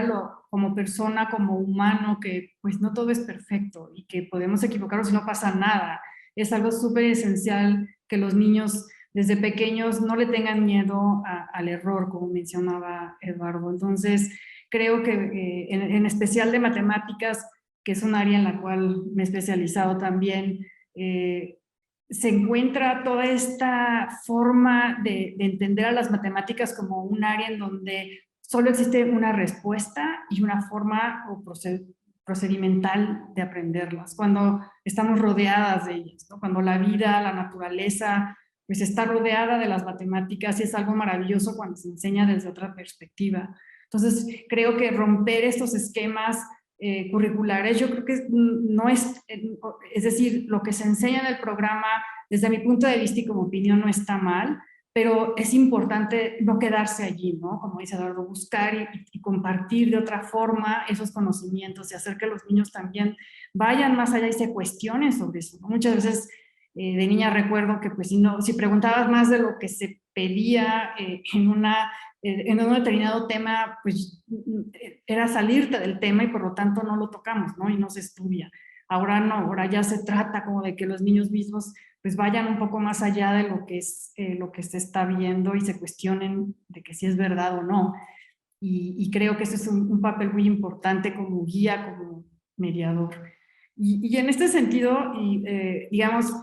como persona, como humano, que pues no todo es perfecto y que podemos equivocarnos y no pasa nada, es algo súper esencial que los niños desde pequeños no le tengan miedo al error, como mencionaba Eduardo. Entonces, creo que en especial de matemáticas, que es un área en la cual me he especializado también, se encuentra toda esta forma de entender a las matemáticas como un área en donde solo existe una respuesta y una forma o procedimental de aprenderlas, cuando estamos rodeadas de ellas, ¿no? Cuando la vida, la naturaleza, pues está rodeada de las matemáticas y es algo maravilloso cuando se enseña desde otra perspectiva. Entonces, creo que romper estos esquemas curriculares, yo creo que no es decir, lo que se enseña en el programa, desde mi punto de vista y como opinión, no está mal, pero es importante no quedarse allí, ¿no? Como dice Eduardo, buscar y compartir de otra forma esos conocimientos y hacer que los niños también vayan más allá y se cuestionen sobre eso, ¿no? Muchas veces de niña recuerdo que pues si preguntabas más de lo que se pedía en un determinado tema, pues era salirte del tema y por lo tanto no lo tocamos, ¿no? Y no se estudia. Ahora no, ahora ya se trata como de que los niños mismos pues vayan un poco más allá de lo que se está viendo y se cuestionen de que si es verdad o no. Y creo que ese es un papel muy importante como guía, como mediador. Y en este sentido, digamos,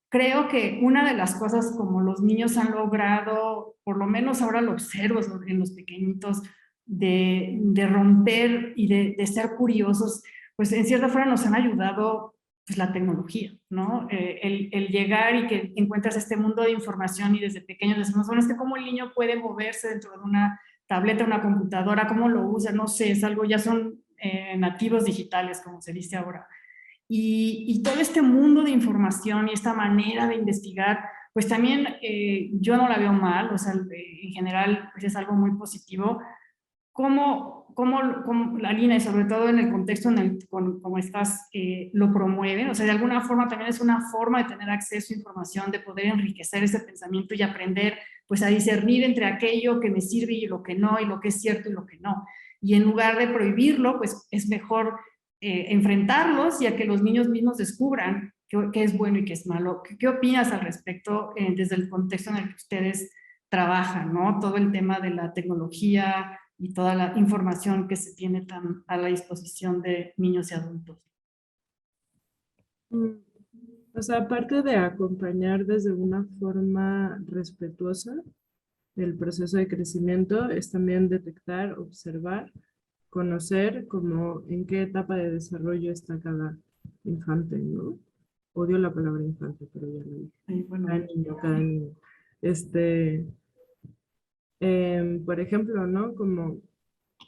creo que una de las cosas como los niños han logrado, por lo menos ahora lo observo en los pequeñitos, de romper y de ser curiosos, pues en cierta forma nos han ayudado pues la tecnología, ¿no? El llegar y que encuentras este mundo de información y desde pequeños decimos, bueno, es que cómo el niño puede moverse dentro de una tableta, una computadora, cómo lo usa, no sé, es algo, ya son nativos digitales, como se dice ahora. Y todo este mundo de información y esta manera de investigar, pues también yo no la veo mal, o sea, en general pues es algo muy positivo. ¿Cómo la Lina, y sobre todo en el contexto en el como estás, lo promueven? O sea, de alguna forma también es una forma de tener acceso a información, de poder enriquecer ese pensamiento y aprender pues a discernir entre aquello que me sirve y lo que no, y lo que es cierto y lo que no. Y en lugar de prohibirlo, pues es mejor enfrentarlos y a que los niños mismos descubran qué es bueno y qué es malo. ¿Qué opinas al respecto desde el contexto en el que ustedes trabajan, ¿no? Todo el tema de la tecnología y toda la información que se tiene tan a la disposición de niños y adultos. O sea, aparte de acompañar desde una forma respetuosa el proceso de crecimiento, es también detectar, observar, conocer como en qué etapa de desarrollo está cada infante, ¿no? Odio la palabra infante, pero ya lo dije. Ay, bueno, Cada niño, cada niño. Por ejemplo, ¿no? Como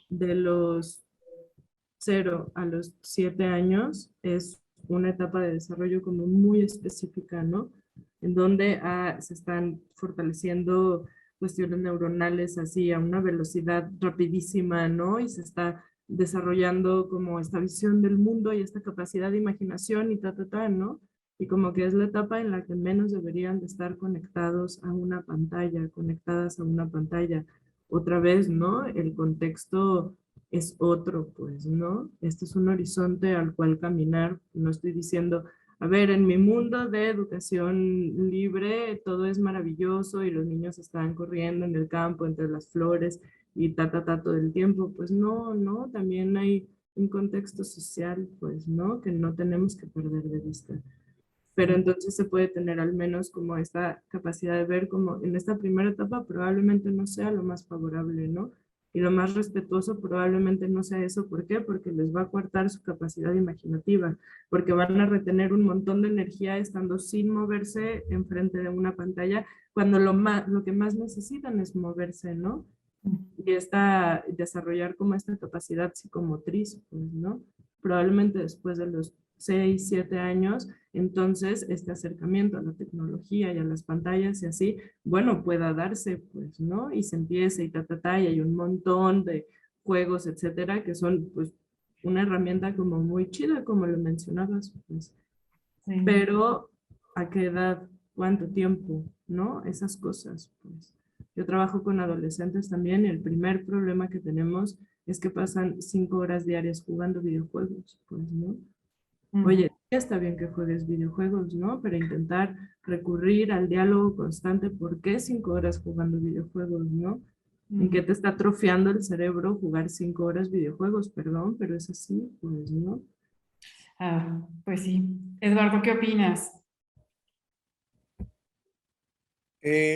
de los 0 a los 7 años es una etapa de desarrollo como muy específica, ¿no? En donde se están fortaleciendo cuestiones neuronales así a una velocidad rapidísima, ¿no? Y se está desarrollando como esta visión del mundo y esta capacidad de imaginación y ¿no? Y como que es la etapa en la que menos deberían de estar conectados a una pantalla, conectadas a una pantalla. Otra vez, ¿no? El contexto es otro, pues, ¿no? Este es un horizonte al cual caminar. No estoy diciendo, a ver, en mi mundo de educación libre todo es maravilloso y los niños están corriendo en el campo entre las flores y todo el tiempo. Pues no, no, también hay un contexto social, pues, ¿no? Que no tenemos que perder de vista. Pero entonces se puede tener al menos como esta capacidad de ver como en esta primera etapa probablemente no sea lo más favorable, ¿no? Y lo más respetuoso probablemente no sea eso. ¿Por qué? Porque les va a coartar su capacidad imaginativa, porque van a retener un montón de energía estando sin moverse enfrente de una pantalla, cuando lo que más necesitan es moverse, ¿no? Y desarrollar como esta capacidad psicomotriz, pues, ¿no? Probablemente después de los 6, 7 años, entonces este acercamiento a la tecnología y a las pantallas y así, bueno, pueda darse, pues, ¿no? Y se empiece y y hay un montón de juegos, etcétera, que son, pues, una herramienta como muy chida, como lo mencionabas, pues. Sí. Pero, ¿a qué edad? ¿Cuánto tiempo? ¿No? Esas cosas, pues. Yo trabajo con adolescentes también y el primer problema que tenemos es que pasan 5 horas diarias jugando videojuegos, pues, ¿no? Oye, está bien que juegues videojuegos, ¿no? Pero intentar recurrir al diálogo constante, ¿por qué 5 horas jugando videojuegos, no? ¿En qué te está atrofiando el cerebro jugar 5 horas videojuegos? Perdón, pero es así, pues, ¿no? Ah, pues sí. Eduardo, ¿qué opinas?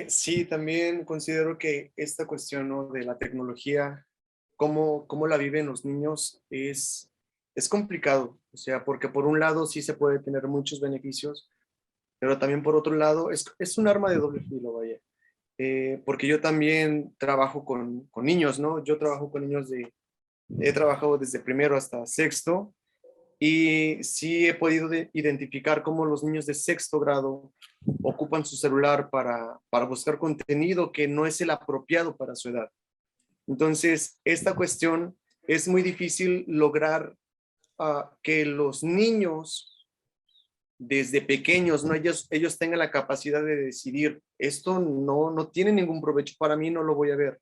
Sí, también considero que esta cuestión, ¿no?, de la tecnología, cómo la viven los niños, es complicado. O sea, porque por un lado sí se puede tener muchos beneficios, pero también por otro lado es un arma de doble filo, vaya. Porque yo también trabajo con niños, ¿no? Yo trabajo con niños he trabajado desde primero hasta sexto, y sí he podido identificar cómo los niños de sexto grado ocupan su celular para buscar contenido que no es el apropiado para su edad. Entonces, esta cuestión es muy difícil lograr que los niños desde pequeños, ¿no?, ellos tengan la capacidad de decidir, esto no tiene ningún provecho para mí, no lo voy a ver,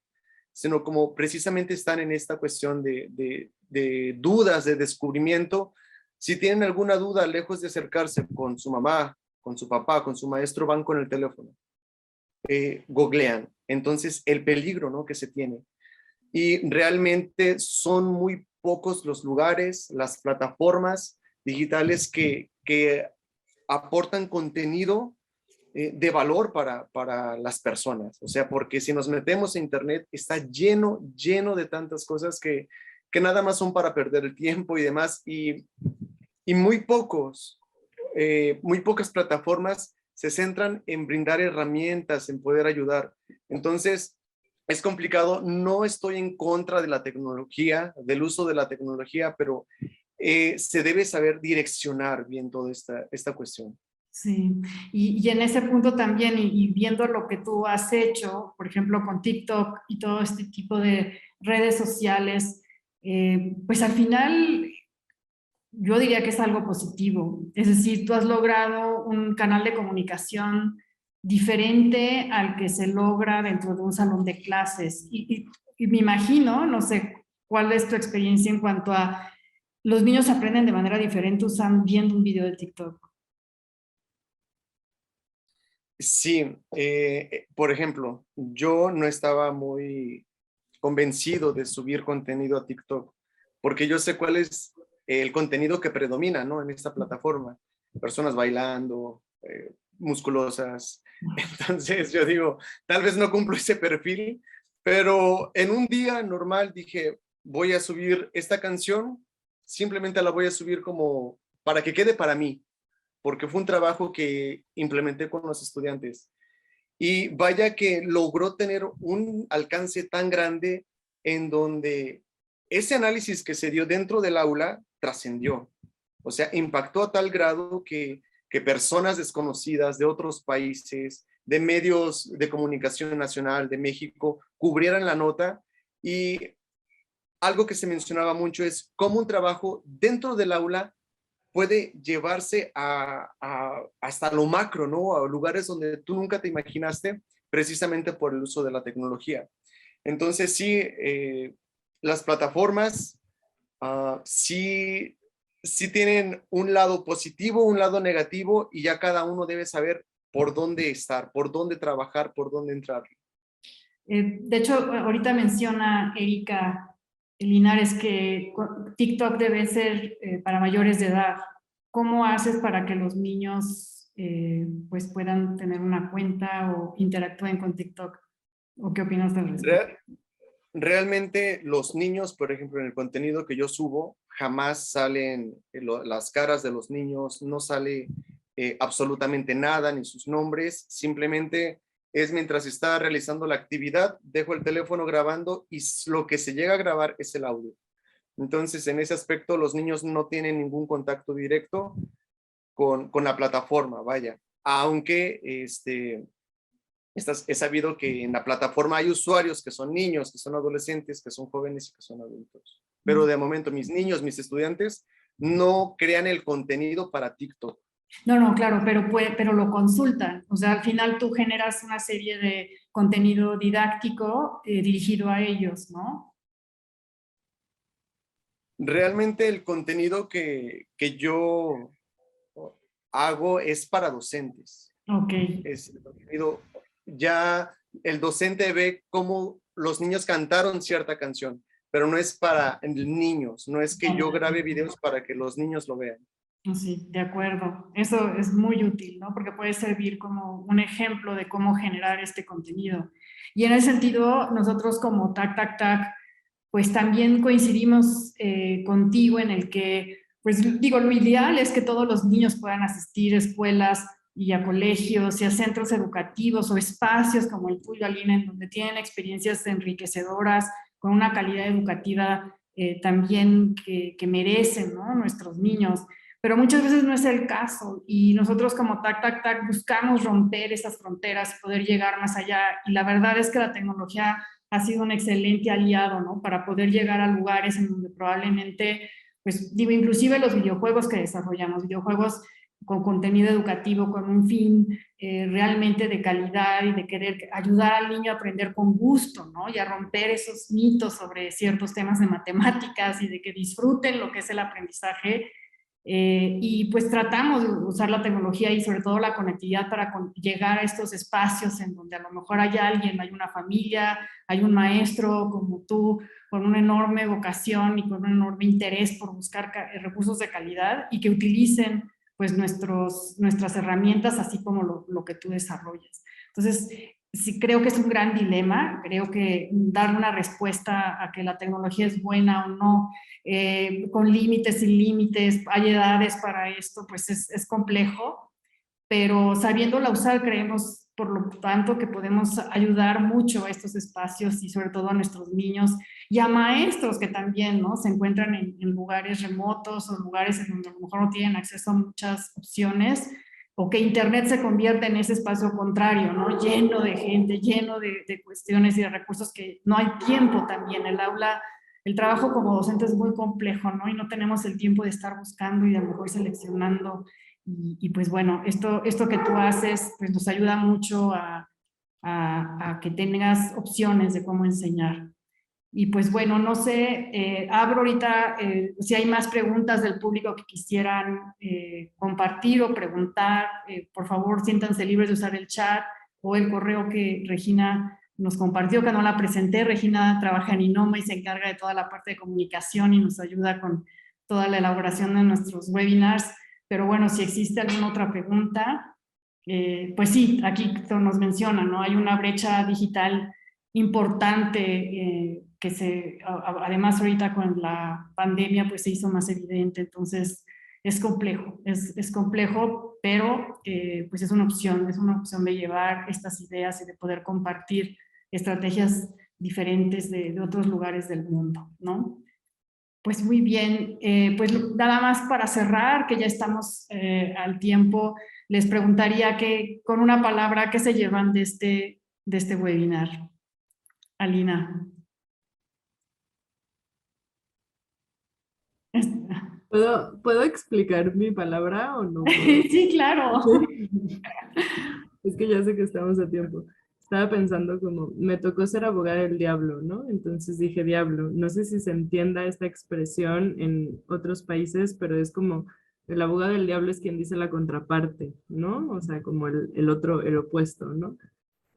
sino como precisamente están en esta cuestión de dudas, de descubrimiento. Si tienen alguna duda, lejos de acercarse con su mamá, con su papá, con su maestro, van con el teléfono, googlean. Entonces, el peligro, ¿no?, que se tiene. Y realmente son muy pocos los lugares, las plataformas digitales que aportan contenido de valor para las personas. O sea, porque si nos metemos a internet, está lleno de tantas cosas que nada más son para perder el tiempo y demás, y muy pocas plataformas se centran en brindar herramientas, en poder ayudar. Entonces, es complicado. No estoy en contra de la tecnología, del uso de la tecnología, pero se debe saber direccionar bien toda esta cuestión. Sí, y en ese punto también, y viendo lo que tú has hecho, por ejemplo, con TikTok y todo este tipo de redes sociales, pues al final yo diría que es algo positivo. Es decir, tú has logrado un canal de comunicación diferente al que se logra dentro de un salón de clases. Y me imagino, no sé, cuál es tu experiencia en cuanto a los niños aprenden de manera diferente viendo un video de TikTok. Sí, por ejemplo, yo no estaba muy convencido de subir contenido a TikTok, porque yo sé cuál es el contenido que predomina, ¿no?, en esta plataforma. Personas bailando, musculosas. Entonces yo digo, tal vez no cumplo ese perfil, pero en un día normal dije, voy a subir esta canción, simplemente la voy a subir como para que quede para mí, porque fue un trabajo que implementé con los estudiantes. Y vaya que logró tener un alcance tan grande en donde ese análisis que se dio dentro del aula trascendió. O sea, impactó a tal grado que personas desconocidas de otros países, de medios de comunicación nacional de México, cubrieran la nota. Y algo que se mencionaba mucho es cómo un trabajo dentro del aula puede llevarse hasta lo macro, ¿no?, a lugares donde tú nunca te imaginaste, precisamente por el uso de la tecnología. Entonces, sí, las plataformas sí tienen un lado positivo, un lado negativo, y ya cada uno debe saber por dónde estar, por dónde trabajar, por dónde entrar. De hecho, ahorita menciona Erika Linares que TikTok debe ser para mayores de edad. ¿Cómo haces para que los niños pues puedan tener una cuenta o interactúen con TikTok? ¿O qué opinas al respecto? realmente los niños, por ejemplo, en el contenido que yo subo, jamás salen las caras de los niños, no sale absolutamente nada, ni sus nombres, simplemente es mientras está realizando la actividad, dejo el teléfono grabando y lo que se llega a grabar es el audio. Entonces, en ese aspecto, los niños no tienen ningún contacto directo con la plataforma, vaya. Aunque he sabido que en la plataforma hay usuarios que son niños, que son adolescentes, que son jóvenes y que son adultos. Pero de momento mis niños, mis estudiantes, no crean el contenido para TikTok. No, claro, pero lo consultan. O sea, al final tú generas una serie de contenido didáctico dirigido a ellos, ¿no? Realmente el contenido que yo hago es para docentes. Ok. Es el contenido, ya el docente ve cómo los niños cantaron cierta canción, pero no es para niños, no es que yo grabe videos para que los niños lo vean. Sí, de acuerdo. Eso es muy útil, ¿no? Porque puede servir como un ejemplo de cómo generar este contenido. Y en ese sentido, nosotros como TAC, pues también coincidimos contigo en el que, pues digo, lo ideal es que todos los niños puedan asistir a escuelas y a colegios y a centros educativos o espacios como el tuyo, Alina, en donde tienen experiencias enriquecedoras, con una calidad educativa también que merecen, ¿no? Nuestros niños. Pero muchas veces no es el caso y nosotros como TAC buscamos romper esas fronteras, poder llegar más allá, y la verdad es que la tecnología ha sido un excelente aliado, ¿no? Para poder llegar a lugares en donde probablemente, pues digo, inclusive los videojuegos que desarrollamos, videojuegos con contenido educativo, con un fin realmente de calidad y de querer ayudar al niño a aprender con gusto, ¿no? Y a romper esos mitos sobre ciertos temas de matemáticas y de que disfruten lo que es el aprendizaje. Y pues tratamos de usar la tecnología y sobre todo la conectividad para llegar a estos espacios en donde a lo mejor hay alguien, hay una familia, hay un maestro como tú, con una enorme vocación y con un enorme interés por buscar recursos de calidad y que utilicen pues nuestras herramientas así como lo que tú desarrollas. Entonces, sí creo que es un gran dilema, creo que dar una respuesta a que la tecnología es buena o no, con límites, sin límites, hay edades para esto, pues es complejo, pero sabiéndola usar creemos por lo tanto que podemos ayudar mucho a estos espacios y sobre todo a nuestros niños y a maestros que también, ¿no? Se encuentran en lugares remotos o lugares en donde a lo mejor no tienen acceso a muchas opciones, o que Internet se convierte en ese espacio contrario, ¿no? Lleno de gente, lleno de cuestiones y de recursos que no hay tiempo también. El aula, el trabajo como docente es muy complejo, ¿no? Y no tenemos el tiempo de estar buscando y a lo mejor seleccionando. Y pues bueno, esto que tú haces pues nos ayuda mucho a que tengas opciones de cómo enseñar. Y pues bueno, no sé, abro ahorita si hay más preguntas del público que quisieran compartir o preguntar, por favor siéntanse libres de usar el chat o el correo que Regina nos compartió, que no la presenté. Regina trabaja en Inoma y se encarga de toda la parte de comunicación y nos ayuda con toda la elaboración de nuestros webinars. Pero bueno, si existe alguna otra pregunta, pues sí, aquí nos menciona, ¿no? Hay una brecha digital importante además ahorita con la pandemia pues se hizo más evidente, entonces es complejo, es complejo, pero pues es una opción de llevar estas ideas y de poder compartir estrategias diferentes de otros lugares del mundo, ¿no? Pues muy bien, pues nada más para cerrar, que ya estamos al tiempo, les preguntaría que con una palabra, ¿qué se llevan de este webinar? Alina. ¿Puedo explicar mi palabra o no puedo? Sí, claro. Es que ya sé que estamos a tiempo. Estaba pensando como, me tocó ser abogada del diablo, ¿no? Entonces dije diablo. No sé si se entienda esta expresión en otros países, pero es como el abogado del diablo es quien dice la contraparte, ¿no? O sea, como el otro, el opuesto, ¿no?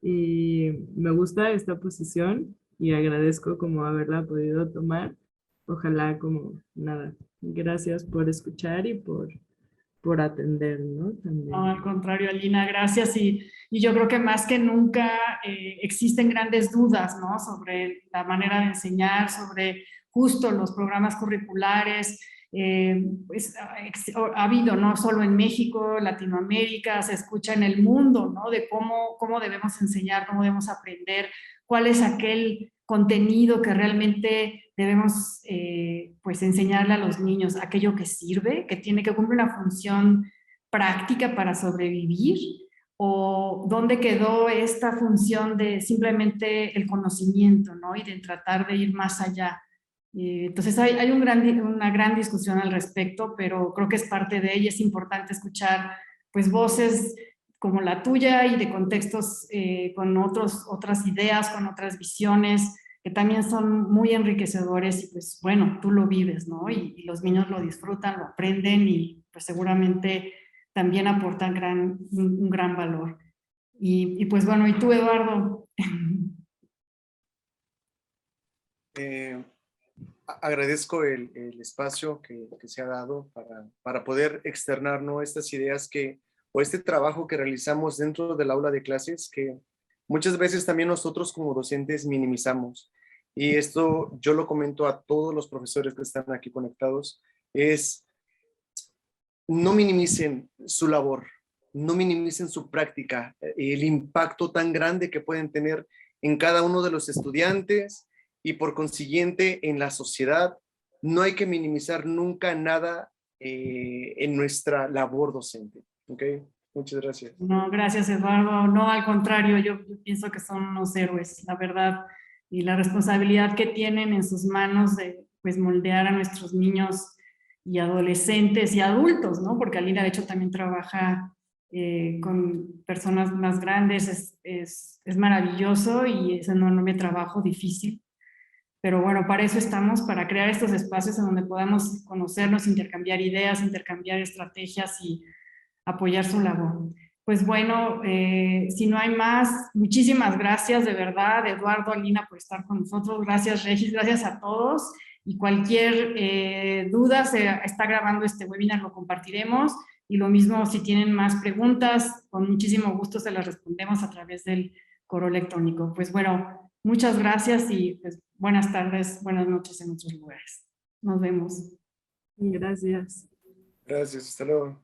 Y me gusta esta posición y agradezco como haberla podido tomar. Ojalá como nada. Gracias por escuchar y por atender, ¿no? También. No, al contrario, Alina, gracias. Y y yo creo que más que nunca existen grandes dudas, ¿no? Sobre la manera de enseñar, sobre justo los programas curriculares. Pues, ha habido no solo en México, Latinoamérica, se escucha en el mundo, ¿no? De cómo debemos enseñar, cómo debemos aprender, cuál es aquel contenido que realmente debemos pues enseñarle a los niños, aquello que sirve, que tiene que cumplir una función práctica para sobrevivir, o dónde quedó esta función de simplemente el conocimiento, ¿no? Y de tratar de ir más allá. Entonces hay una gran discusión al respecto, pero creo que es parte de ella. Es importante escuchar pues voces como la tuya y de contextos con otras ideas, con otras visiones, que también son muy enriquecedores y pues bueno, tú lo vives, ¿no? Y los niños lo disfrutan, lo aprenden y pues seguramente también aportan un gran valor. Y pues bueno, ¿y tú, Eduardo? Agradezco el espacio que se ha dado para poder externar, ¿no?, estas ideas o este trabajo que realizamos dentro del aula de clases, que muchas veces también nosotros como docentes minimizamos. Y esto yo lo comento a todos los profesores que están aquí conectados, es no minimicen su labor, no minimicen su práctica, el impacto tan grande que pueden tener en cada uno de los estudiantes y por consiguiente en la sociedad. No hay que minimizar nunca nada en nuestra labor docente. ¿Ok? Muchas gracias. No, gracias, Eduardo. No, al contrario, yo pienso que son unos héroes, la verdad, y la responsabilidad que tienen en sus manos de pues moldear a nuestros niños y adolescentes y adultos, ¿no? Porque Alina, de hecho, también trabaja con personas más grandes, es maravilloso y es un enorme trabajo difícil. Pero bueno, para eso estamos, para crear estos espacios en donde podamos conocernos, intercambiar ideas, intercambiar estrategias y apoyar su labor. Pues bueno, si no hay más, muchísimas gracias de verdad, Eduardo, Alina, por estar con nosotros. Gracias, Regis, gracias a todos. Y cualquier duda, se está grabando este webinar, lo compartiremos. Y lo mismo, si tienen más preguntas, con muchísimo gusto se las respondemos a través del correo electrónico. Pues bueno, muchas gracias y pues buenas tardes, buenas noches en otros lugares. Nos vemos. Gracias. Gracias, hasta luego.